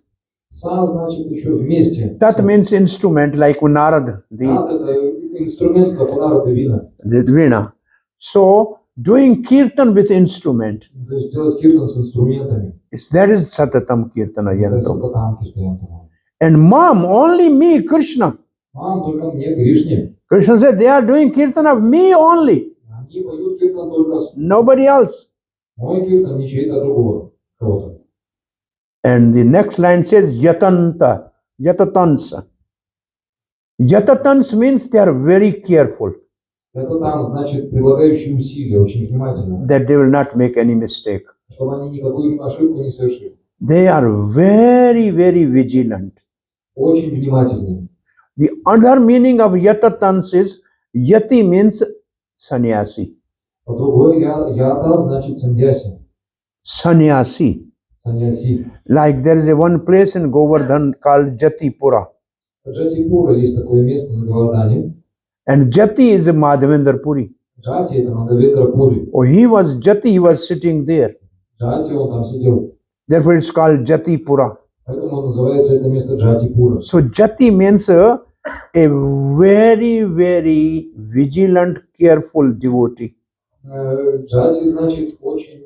Са значит еще вместе. Tat means instrument like Narad, Нат это инструмент, как у Нарада вина. the Veena. So doing kirtan with instrument, То есть делать киртан с инструментами. that is Satatam Kirtana Это Yantam. сататам киртан. And mom, only me, Krishna. Мам, только мне, Кришне. Krishna said they are doing kirtan of me only, Они поют киртан только с nobody else. мой киртан, не чей-то другого, кого-то. And the next line says Yatanta, Yatatansa. Yatatans means they are very careful Это там, значит, прилагающие усилия, очень внимательно, that they will not make any mistake. чтобы они никакую ошибку не совершили. They are very, very vigilant. Очень внимательные. The other meaning of Yatatans is Yati means sannyasi. А другой ята значит саньяси. Sannyasi. Саньяси. Like there is a one place in Govardhan called Jatipura. Джатипура есть такое место на Говардане. And Jati is a Madhavendra Puri. Джати это Мадавендра Пури. Oh, he was Jati, he was sitting there. Джати он там сидел. Therefore it's called Jatipura. Поэтому называется это место Джатипура. So Jati means a very, very vigilant, careful devotee. Джати значит очень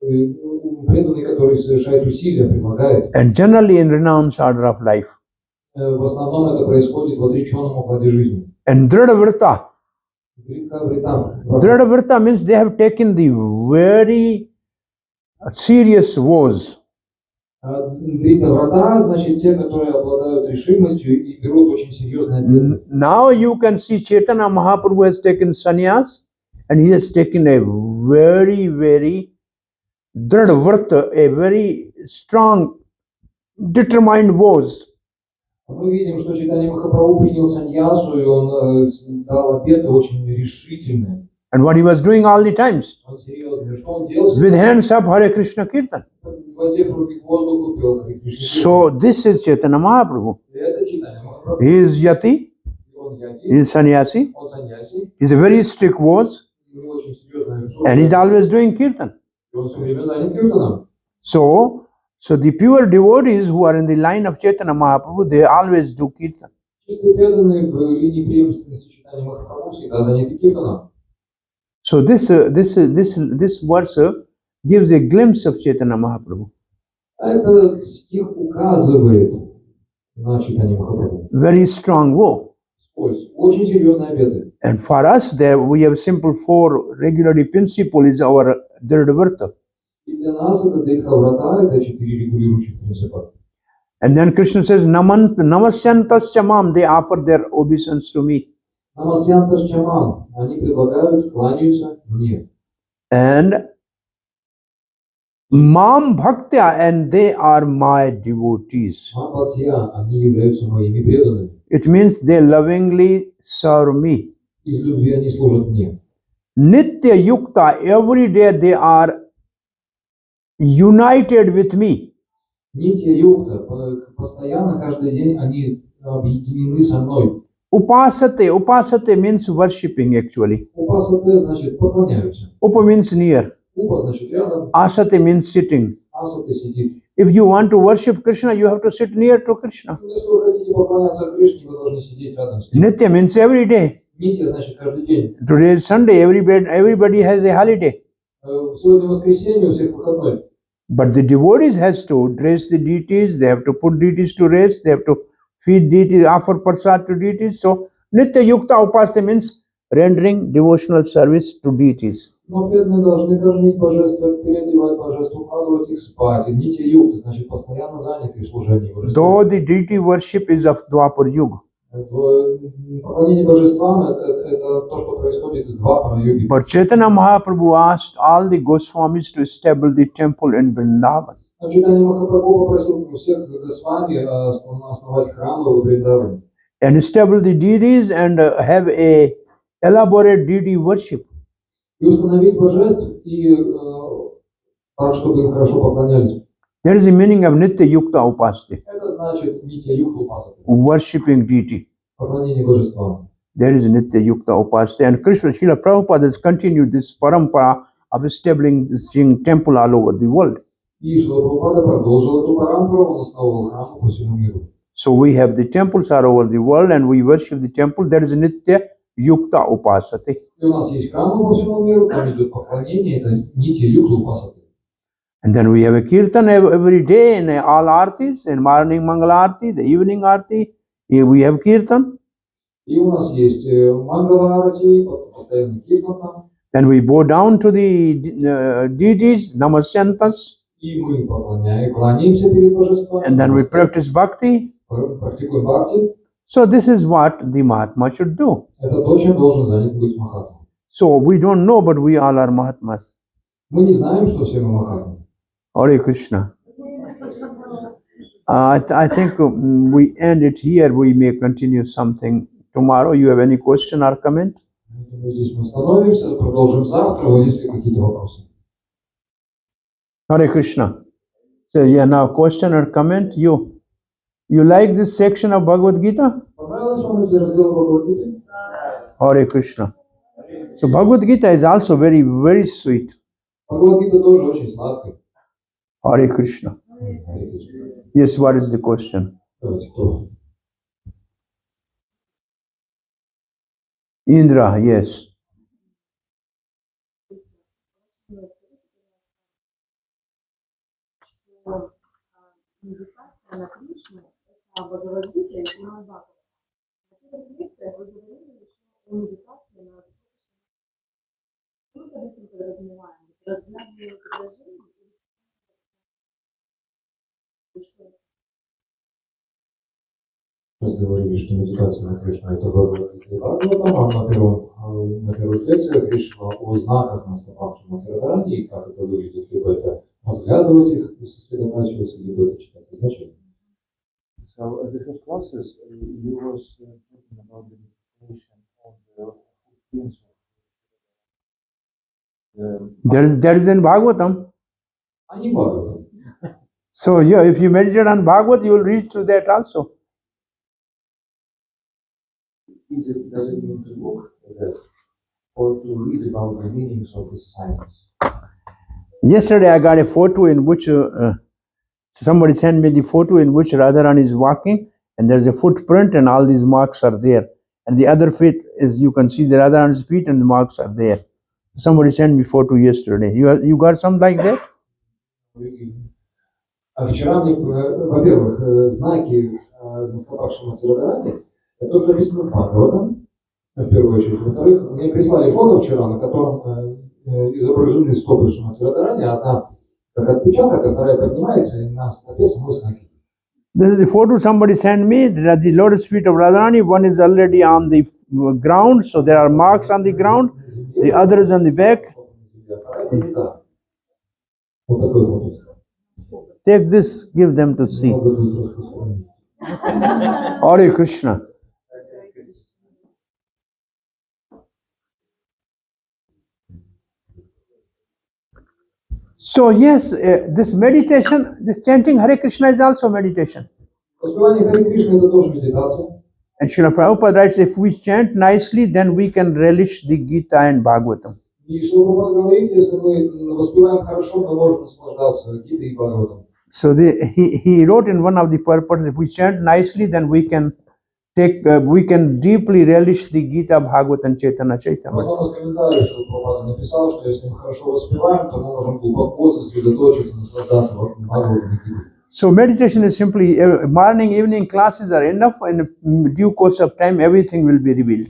преданный, который совершает усилия, прилагает. And generally in renounced order of life. В основном это происходит в отреченном укладе жизни. And Dhradavrta. Вритам. Dhradavrta means they have taken the very serious vows. Дрита врата, значит, те, которые обладают решимостью и берут очень серьезные обеты. Now you can see Chaitanya Mahaprabhu has taken sannyas and he has taken a very, very Dhradavrta, a very strong, determined vows. Мы видим, что Чайтанья Махапрабху принял саньясу, и он дал обеты очень решительные. And what he was doing all the times. Он серьезный. Что он делал? With hands up, Hare Krishna Kirtan. Воздев руки к воздуху, пел Харе Кришна. So this is Chaitanya Mahaprabhu. Это Чайтанья Махапрабху. He is Yati, Он яти, he is sannyasi, он саньяси, he is a very strict vows, у него очень серьезное лицо. and he is always doing Kirtan. И он все время занят киртаном. So the pure devotees who are in the line of Chaitanya Mahaprabhu, they always do Kirtan. Чисто преданные в линии преемственности Чайтаньи Махапрабху всегда заняты киртаном. So this verse gives a glimpse of Chaitanya Mahaprabhu. Этот стих указывает на Чайтаньи Махапрабху. Very strong vow. Очень серьезные обеты. And for us, there we have simple four regularly principle is our Dhradavrta. И для нас это Дитха врата, это 4 регулирующих принципа. And then Krishna says, Namasyantascha mam, they offer their obeisance to me. Намасьянташ чамам, они предлагают, кланяются мне. And mam bhaktya, and they are my devotees. Мамбхактия, они являются моими преданными. It means they lovingly serve me. Из любви они служат мне. Nitya yukta, every day they are united with me. Нитья юкта, постоянно, каждый день они объединены со мной. Upasate means worshipping actually. Упасате значит поклоняются. Upa means near. Упа значит рядом, Asate means sitting. асате сидит. If you want to worship Krishna, you have to sit near to Krishna. Если вы хотите поклоняться Кришне, вы должны сидеть рядом с ним. Nitya means every day. Нитья значит каждый день. Today is Sunday, everybody has a holiday. Сегодня воскресенье, у всех выходной. But the devotees has to dress the deities, they have to put deities to rest, they have to feed deities, offer prasad to deities. So Nitya Yukta Upasate means rendering devotional service to deities. Но преданные должны кормить божества, переодевать божеств, укладывать их спать. И нитья юкта, значит, постоянно заняты в служении божествам. Though the deity worship is of Dwapar Yuga. Поклонение божествам это то, что происходит из Двапара юги. But Chaitanya Mahaprabhu asked all the Goswamis to establish the temple in Vrindavan. Но Чайтанья Махапрабху попросил всех Госвами основать храмы в Вриндаване. And establish the deities and have a elaborate deity worship. И установить божеств, и так, чтобы им хорошо поклонялись. There is the meaning of Nitya Yukta Upasati, Это значит Нитья Юкту Упасати, worshipping deity. поклонение божествам. There is Nitya Yukta Upasati. And Krishna Srila Prabhupada has continued this parampara of establishing temple all over the world. И Шрила Прабхупада продолжил эту парампару, он основывал храмы по всему миру. So we have the temples all over the world and we worship the temple. There is Nitya Yukta Upasati. И у нас есть храмы по всему миру, там идет поклонение, это Нитья Юкту Упасати. And then we have a kirtan every day in all artis, in morning Mangala Arti, the evening Arti, we have kirtan. И у нас есть Мангала Арати, постоянный киртан там. Then we bow down to the deities, namasyantas, И мы кланяемся перед божествами. and then we practice bhakti. Практикуем бхакти. So this is what the Mahatma should do. Это то, чем должен занят быть Махатма. So we don't know, but we all are Mahatmas. Мы не знаем, что все мы Махатмы. Hare Krishna. I think we end it here. We may continue something tomorrow. You have any question or comment? Здесь мы остановимся, продолжим завтра. Вот есть ли какие-то вопросы? Hare Krishna. So yeah, now question or comment? You like this section of Bhagavad Gita? Понравилось вам эти разделы Бхагавад-гиты? Hare Krishna. So Bhagavad Gita is also very, very sweet. Бхагавад-гита тоже очень сладкая. Hare Krishna. Yes, what is the question? Давайте, кто? Indra, yes. Медитация на Кришну – это Бхагавад-гита и Шримад Бхагаватам. На первых лекциях вы говорили, что медитация на что под этим подразумеваем? Разглядывание изображений или что? Сейчас говорили, что медитация на Кришну – это Бхагавад-гита и Бхагаватам, а на первых лекциях речь шла о знаках на стопах Шримати и как это выглядит. Либо это разглядывать их и сосредотачиваться, либо это читать изначально. So the first classes, you was talking about the meditation on the footprints of That is in Bhagavatam. А не Бхагаватам. So yeah, if you meditate on Bhagavad, you will reach to that also. Does it mean to look at that or to read about the meanings of the signs? Yesterday I got a photo in which somebody sent me the photo in which Radharani is walking and there's a footprint and all these marks are there. And the other feet is, you can see the Radharani's feet and the marks are there. Somebody sent me photo yesterday. You got something like that? А вчера мне, во-первых, знаки на стопах Шримати Радхарани, это то, что написано в Бхагаватам, в первую очередь. Во-вторых, мне прислали фото вчера, на котором изображены стопы Шримати Радхарани, одна как отпечаток, а вторая поднимается, и на стопе самой знаки. This is the photo somebody sent me. There are the lotus feet of Radharani. One is already on the ground, so there are marks on the ground. The other is on the back. Вот такой фото. Take this, give them to see. Надо будет распространить. Hare Krishna. So yes, this meditation, this chanting Hare Krishna is also meditation. Воспевание Харе Кришны – это тоже медитация. And Srila Prabhupada writes, if we chant nicely, then we can relish the Gita and Bhagavatam. И Шрила Прабхупада говорит, если мы воспеваем хорошо, мы можем наслаждаться Гитой и Бхагаватом. So he wrote in one of the purports, if we chant nicely, then we can deeply relish the Gita, Bhagavatam, and Chaitanya Вот Chaitamrita. он из комментариев Шрила Прабхупада написал, что если мы хорошо воспеваем, то мы можем глубоко сосредоточиться, наслаждаться Бхагаватом и Гитой. So meditation is simply morning, evening classes are enough, and in due course of time, everything will be revealed.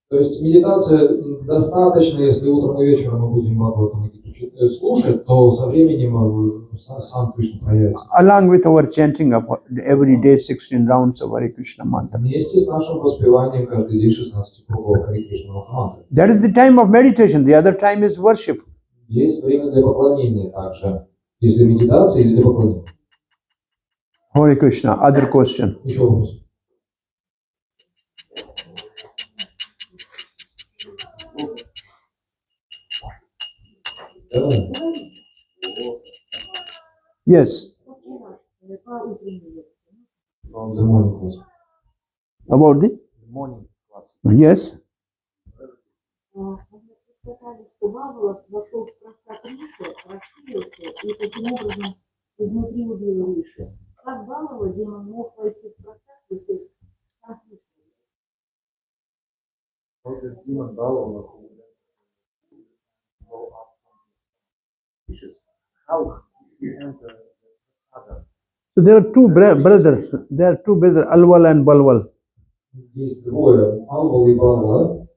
То есть медитация достаточно, если утром и вечером мы будем Бхагаватам и Гиту слушать, то со временем сам Кришна проявится. Along with our chanting of every day 16 rounds of Hare Krishna mantra. Вместе с нашим воспеванием каждый день 16 кругов Харе Кришна Махамантры. That is the time of meditation. The other time is worship. Есть время для поклонения также. Есть для медитации, есть для поклонения. Hare Krishna. Other question. Еще вопрос. Да. Yes. По утренней лекции. From the morning class. About the? Morning class. Yes. Вы сказали, что Вавилов вошел в просад Риши, расширился и таким образом изнутри убил Риши. Как Вавила демон мог войти в просад, если сам Риши? So the demon Balor who then go up from the fishes. How he entered the other? So there are two brothers. There are two brothers, Alwal and Balwal. Есть двое, Алвал и Балва.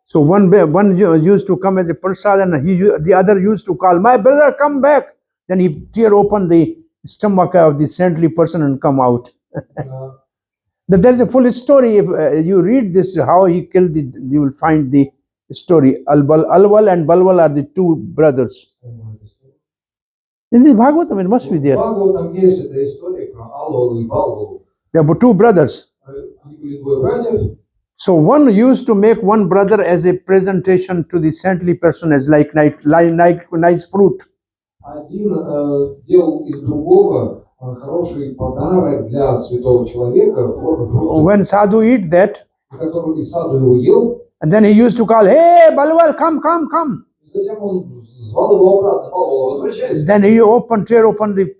So one used to come as a prasad, and the other used to call, "My brother, come back." Then he tear open the stomach of the saintly person and come out. There's a full story. If you read this, how he killed the, you will find the story. Alwal and Balwal are the two brothers. In this Bhagavatam, it must be there. В Бхагаватам есть эта история про Алвалу и Балвалу. There were two brothers. Они были двое братьев. So one used to make one brother as a presentation to the saintly person as like nice fruit. Один делал из другого хороший подарок для святого человека, форму фрукта, When sadhu eat that, который саду его ел, and then he used to call, "Hey, Balwal, come, come, come." затем он звал его обратно, Балвала, возвращайся. Then he tear open the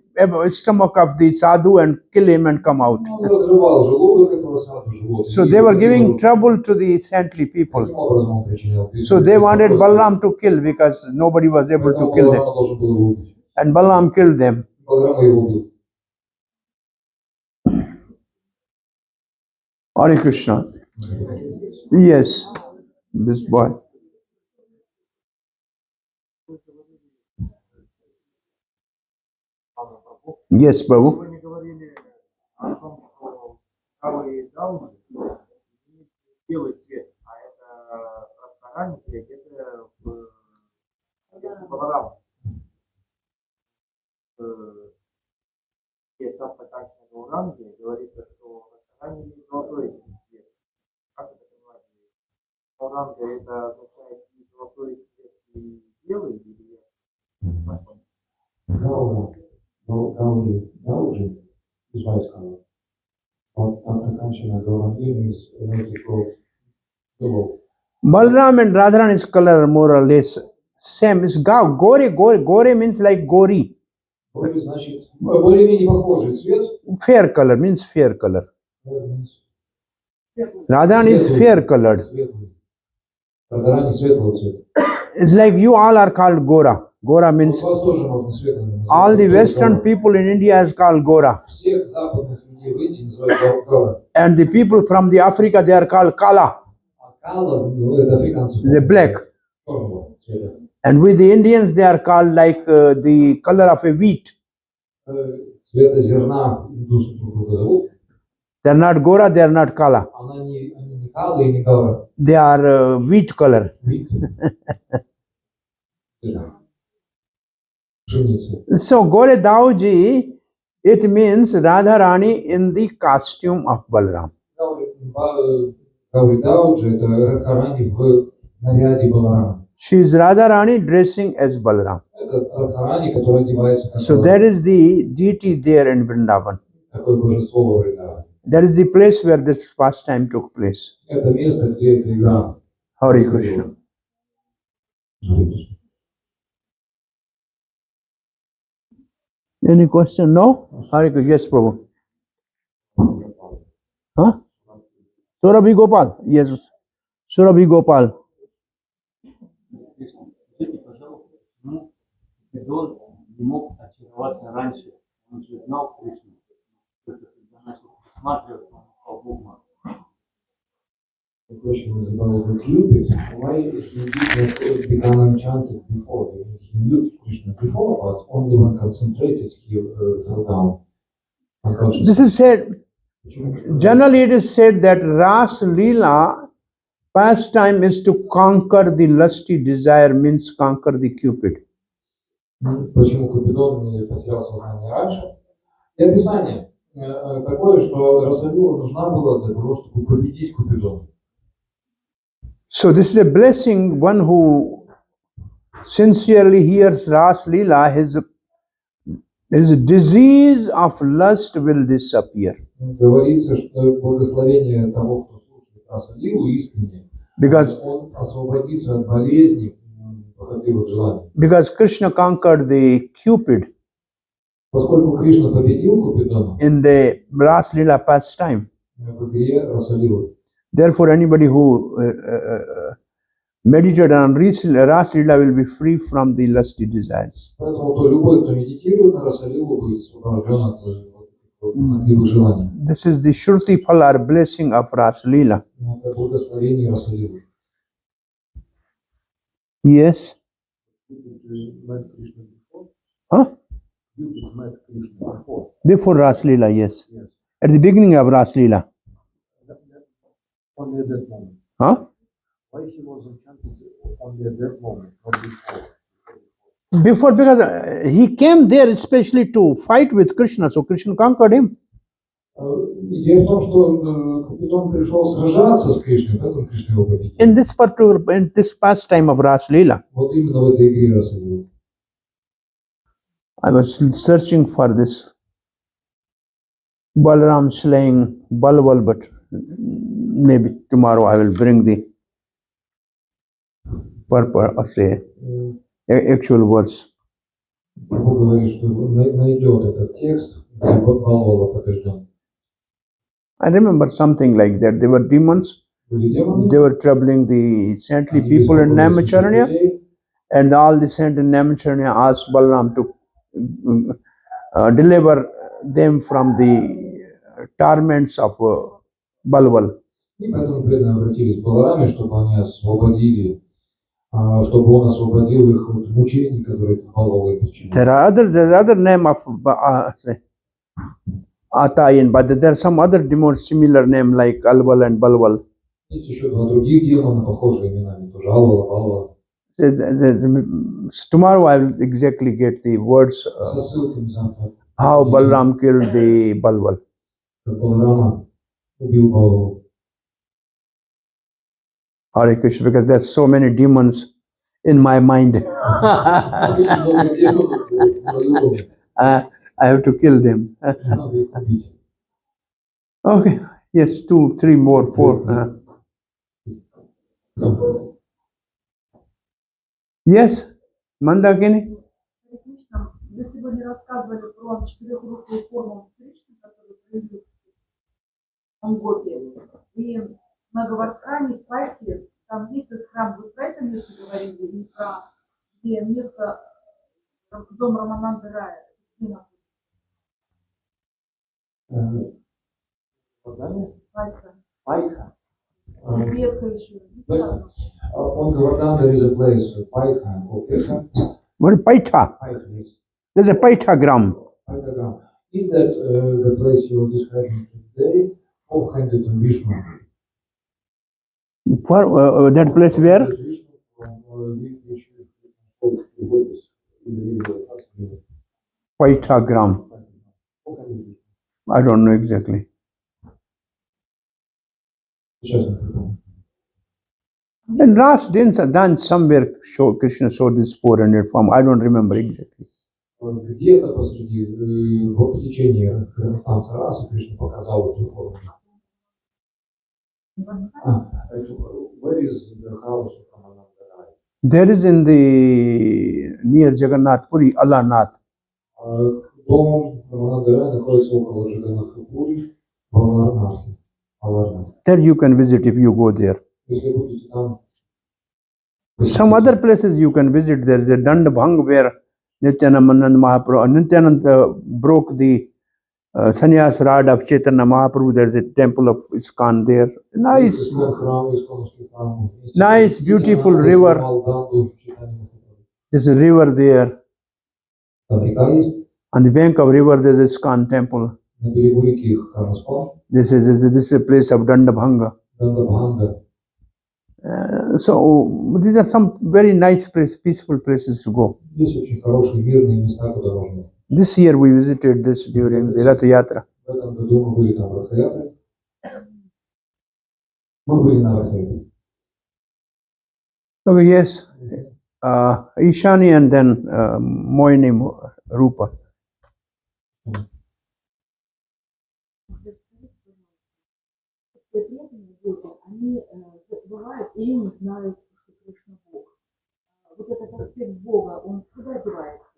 stomach of the sadhu and kill him and come out. Он разрывал желудок этого саду, живот. So they were giving trouble to the saintly people. Таким образом он причинял. So they wanted Balaram to kill because nobody was able to kill them. Балрама должен был его убить. And Balaram killed them. Балрама его убил. Hare Krishna. Yes, this boy. Yes, Prabhu. Сегодня говорили о том, что правые дауны имеют белый цвет, а это расторанники где-то в Баларам. В Саппатачном уранге говорится, что расторане имеют золотой цвет. Как это понимать? Уранга это означает и золотой цвет, и белый, или Gauži is white color. But Antakanchana Gaurani is vertical yellow. Balram and Radharani's color are more or less same. It's gore means like gori. Гори значит более-менее похожий цвет. Fair color means fair color. Means Radharani is fair colored. Светлый. Радharani светлого цвета. It's like you all are called Gora. Gora means Вас тоже можно светлым назвать. all the Western people in India is called Gora. Всех западных людей в Индии называют Гаура. And the people from the Africa, they are called Kala, А Кала это африканцы. the black. Черного цвета. And with the Indians, they are called like the color of a wheat. Цвета зерна индусы друг друга зовут. They are not Gora, they are not Kala. Они не Кала и не Гаура. They are wheat color. Вид. Пшеницы. So Gore Dauji, it means Radharani in the costume of Balram. Гаури Дауджи это Радхарани в наряде Баларама. She is Radharani dressing as Balram. Это Радхарани, который одевается как So Баларам. that is the deity there in Vrindavan. Такое божество во Вриндаване. That is the place where this pastime took place. Это место, где эта игра. Hare Krishna. Any question? No? Hare Krishna. Yes, Prabhu. Huh? Surabhi Gopal. Yes. Surabhi Gopal. Скажите, пожалуйста, почему Гедон не мог очароваться раньше? Он же знал Кришну. Только когда начал рассматривать, он стал Богом. The question is about the Cupid. Why he did not become enchanted before? He knew Krishna before, but only when concentrated he fell down unconscious. This is said, generally it is said that Ras Leela pastime is to conquer the lusty desire, means conquer the Cupid. Почему Купидон не потерял сознание раньше? И описание такое, что Расавила нужна была для того, чтобы победить Купидона. So this is a blessing, one who sincerely hears Ras Leela, his disease of lust will disappear. Говорится, что благословение того, кто слушает Расалилу искренне, Because, он освободится от болезней похотливых желаний. because Krishna conquered the Cupid Поскольку Кришна победил Купидона in the Ras Leela pastime. в игре Расалилы, Therefore, anybody who meditated on Ras Leela will be free from the lusty desires. поэтому то любой, кто медитирует на Расалилу, будет освобожден от похотливых желаний. This is the Shruti Phalar blessing of Ras Leela. Это благословение Расалилы. Yes? Huh? Before Ras Leela, yes. At the beginning of Ras Leela. Only at that moment. Huh? Why he was enchanted only at that moment, not before? Before, because he came there especially to fight with Krishna, so Krishna conquered him. Идея в том, что Купидон пришел сражаться с Кришной, поэтому Кришна его победил. In this pastime of Ras Leela, Вот именно в этой игре Расалилы. I was searching for this Balaram slaying Balwal, but maybe tomorrow I will bring the purpose or say actual verse. Прабhu говорит, что найдет этот текст, где Балвала побежден. I remember something like that. There were demons. Были демоны, They were troubling the saintly они people in беспокоили святых Namacharanya, людей, and all the saints in Namacharanya asked Balaram to deliver them from the torments of Balwal. и поэтому преданные обратились к Балараме, чтобы они освободили, чтобы он освободил их от мучений, которые Балвала им причинил. There's other name of Atayin, but there's some other demons similar name like Alwal and Balwal. Есть еще два других демона, похожие именами, тоже Алвала, Балвала. Tomorrow I will exactly get the words Со ссылками завтра. how Balram killed the Balwal. Как Баларама убил Балвалу. Hare Krishna, because there's so many demons in my mind. Очень много демонов в моем уме. I have to kill them. Надо их убить. Okay, yes, 2, 3 more, 4. Yes, Mandakini? Кришна, вы сегодня рассказывали про четырехрукую форму Кришны, которую проявил в Монголии. И на Гавардхане, в Пайке, там есть этот храм. Вы про это место говорили? И про где место, дом Рамананды Рая? Пайка. Пайка. Ветка еще. Он Govardhan, there is a place, Paitha, or Petha. What is Paitha? Paitha, yes. There's a Paithagram. Paithagram. Is that the place you were describing today, or handed to Vishnu? For that place where? That Vishnu from which you Paithagram. I don't know exactly. Сейчас не придумал. And Ras done somewhere show Krishna showed this 400 form. I don't remember exactly. Где-то посреди, в течение танца раса Кришна показал эту форму. Where is the house of Ramananda Rai? There is in the near Jagannath Puri, Alanath. Дом Рамананда Рая находится около Джаганнатха-Пури в Аларнатхе. There you can visit if you go there. Если будете там. Some other places you can visit. There is a Dandabhang where Nityananda Mahaprabhu, Nityananda broke the sannyas rod of Chaitanya Mahaprabhu. There is a temple of ISKCON there. Nice, nice, beautiful river. There's a river there. On the bank of river, there is a ISKCON temple. This is a place of Dandabhanga. So these are some very nice places, peaceful places to go. This year we visited this during the Ratha Yatra. Okay, yes. Ishani and then Moini Rupa. Все преданные люди, они бывают или не знают, что Кришна Бог. Вот этот аспект Бога, он куда девается?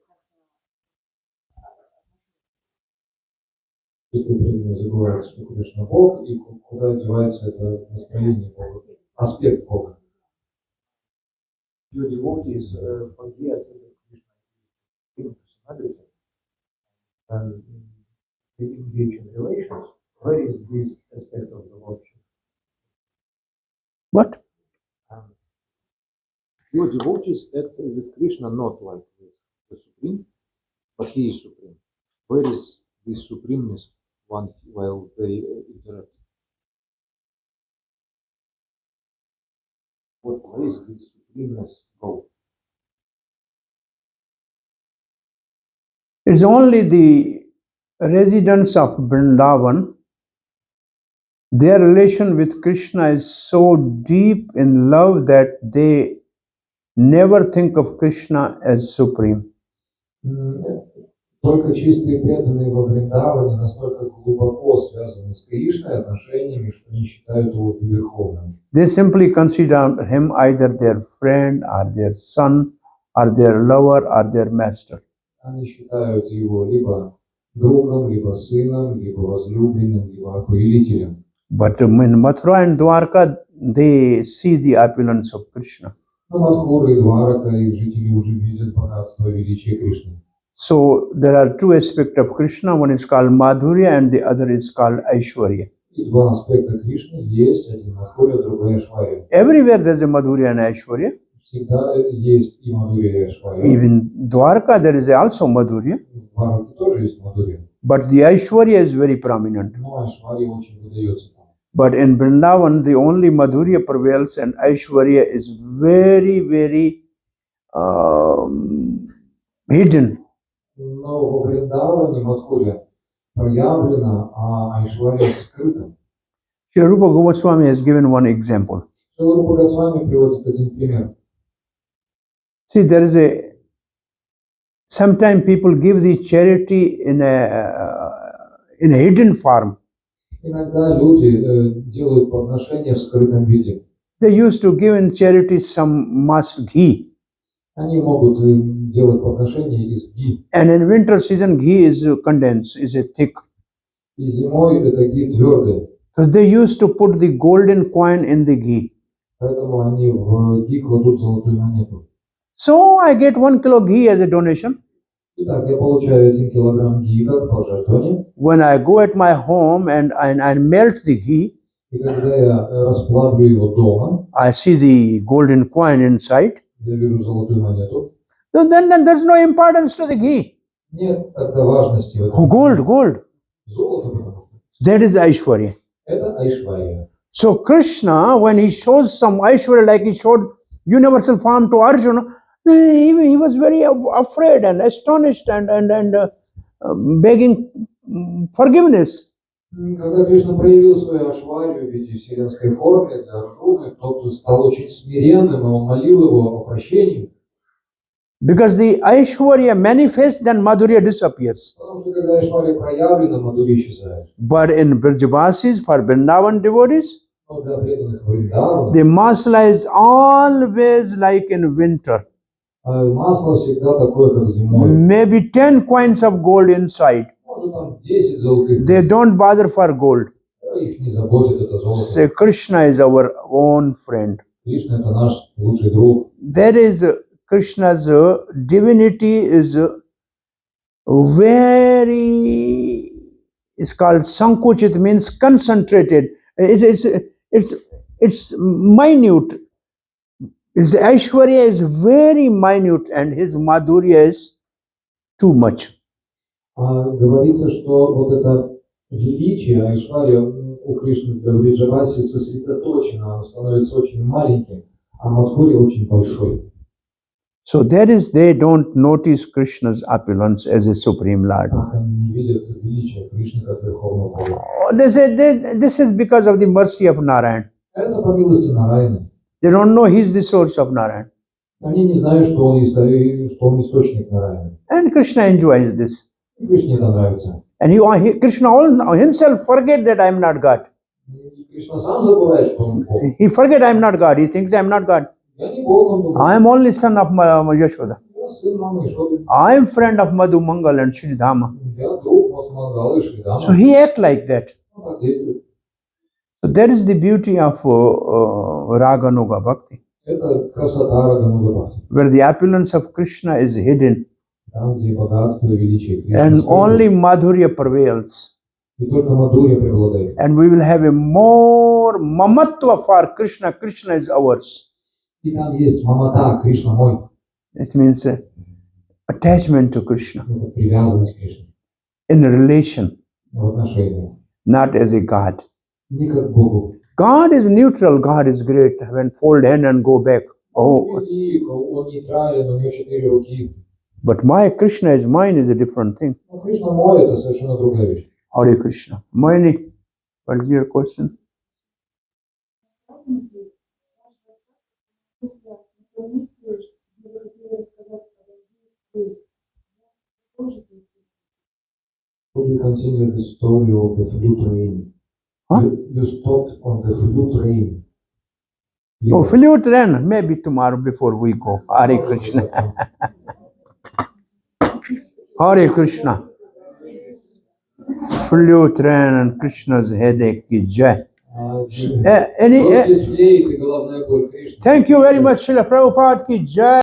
Если преданные забывают, что Кришна Бог, и куда девается это настроение Бога, аспект Бога. Your devotees forget Krishna personality and they engage in relations. Where is this aspect of the Lordship? What? Your devotees act with Krishna not like with the Supreme, but he is Supreme. Where is this supremeness while they interact? What place this supremeness go? It's only the residents of Vrindavan. Their relation with Krishna is so deep in love that they never think of Krishna as supreme. Только чистые преданные во Вриндаване настолько глубоко связаны с Кришной отношениями, что не считают его верховным. They simply consider him either their friend or their son or their lover or their master. Они считают его либо другом, либо сыном, либо возлюбленным, либо повелителем. But in Mathura and Dwarka, they see the opulence of Krishna. Но Мадхура и Дварака, их жители уже видят богатство и величие Кришны. So there are two aspects of Krishna. One is called Madhurya and the other is called Aishwarya. И два аспекта Кришны есть, один Мадхуря, другой Айшвария. Everywhere there is a Madhurya and Aishwarya. Всегда есть и Мадхуря, и Айшвария. Even Dwarka there is also Madhurya. В Двараке тоже есть Мадхуря. But the Aishwarya is very prominent. Но Айшвария очень выдается там. But in Vrindavan, the only Madhurya prevails and Aishwarya is very, very hidden. Но во Вриндаване Мадхуря проявлена, а Айшвария скрыта. Sri Rupa Goswami has given one example. Шрила Госвами приводит один пример. See, there is a, sometimes people give the charity in a hidden form. Иногда люди делают подношения в скрытом виде. They used to give in charity some mass ghee. Они могут делать подношения из ги. And in winter season, ghee is condensed, is a thick. И зимой это ги твердое. So they used to put the golden coin in the ghee. Поэтому они в ги кладут золотую монету. So I get 1 kilo ghee as a donation. Итак, я получаю 1 килограмм ги как пожертвование. When I go at my home and I melt the ghee, И когда я расплавлю его дома, I see the golden coin inside. я вижу золотую монету. So then there's no importance to the ghee. Нет тогда важности в Oh, этом. gold. Золото, потому что That is Aishwarya. это Айшвария. So Krishna, when he shows some Aishwarya, like he showed universal form to Arjuna, he was very afraid and astonished and begging forgiveness. Когда Кришна проявил свою Айшварию в виде вселенской формы для Арджуны, тот стал очень смиренным, и он молил его о прощении. Because the Aishwarya manifests, then Madhurya disappears. Потому что когда Айшвария проявлена, Мадхурья исчезает. But in Brajavasis, for Vrindavan devotees, Но для преданных Вриндавана the masala is always like in winter. масло всегда такое, как зимой. Maybe 10 coins of gold inside. Может там 10 золотых. They don't bother for gold. Их не заботит это золото. Say Krishna is our own friend. Кришна это наш лучший друг. There is Krishna's divinity is very, it's called Sankuchit, means concentrated. It's minute. His Aishwarya is very minute and his Madhurya is too much. Говорится, что вот это величие Айшвария у Кришны в Вриджавасе сосредоточено, оно становится очень маленьким, а Мадхурья очень большой. So that is, they don't notice Krishna's opulence as a supreme Lord. Так они не видят величия Кришны как Верховного Бога. They say this is because of the mercy of Narayan. Это по милости Нараяны. They don't know he is the source of Narayan. Они не знают, что он источник Нараяны. And Krishna enjoys this. И Кришне это нравится. And Krishna himself forget that I am not God. И Кришна сам забывает, что он Бог. He forget I am not God. He thinks I am not God. Я не Бог, он думает. I am only son of Yashoda. Я сын мамы Ишоды. I am friend of Madhu Mangal and Sri Dhama. Я друг Мангала и Шридама. So he act like that. Он так действует. So that is the beauty of Raga Nuga Bhakti, Это красота Рагануга Бхакти. where the opulence of Krishna is hidden Там, где богатство и величие Кришны and скрыто, only Madhurya prevails. и только Мадхурья преобладает. And we will have a more mamatva for Krishna. Krishna is ours. И там есть мамата, Кришна мой. It means attachment to Krishna Это привязанность к Кришне. in relation, В отношении. not as a God. Не как к Богу. God is neutral. God is great. When fold hand and go back. Он Oh, велик, он нейтрален, у него 4 руки. but my Krishna is mine is a different thing. Но Кришна мой, это совершенно другая вещь. Hare Krishna. Moini, what is your question? Could you continue the story of the flute rain? Huh? You stopped on the flute rain. Oh, flute rain. Maybe tomorrow before we go. Hare Krishna. Hare Krishna. Flute rain and Krishna's headache ki jai. Any, Флейты, головная боль Кришны. thank you very much, Srila Prabhupada ki jai.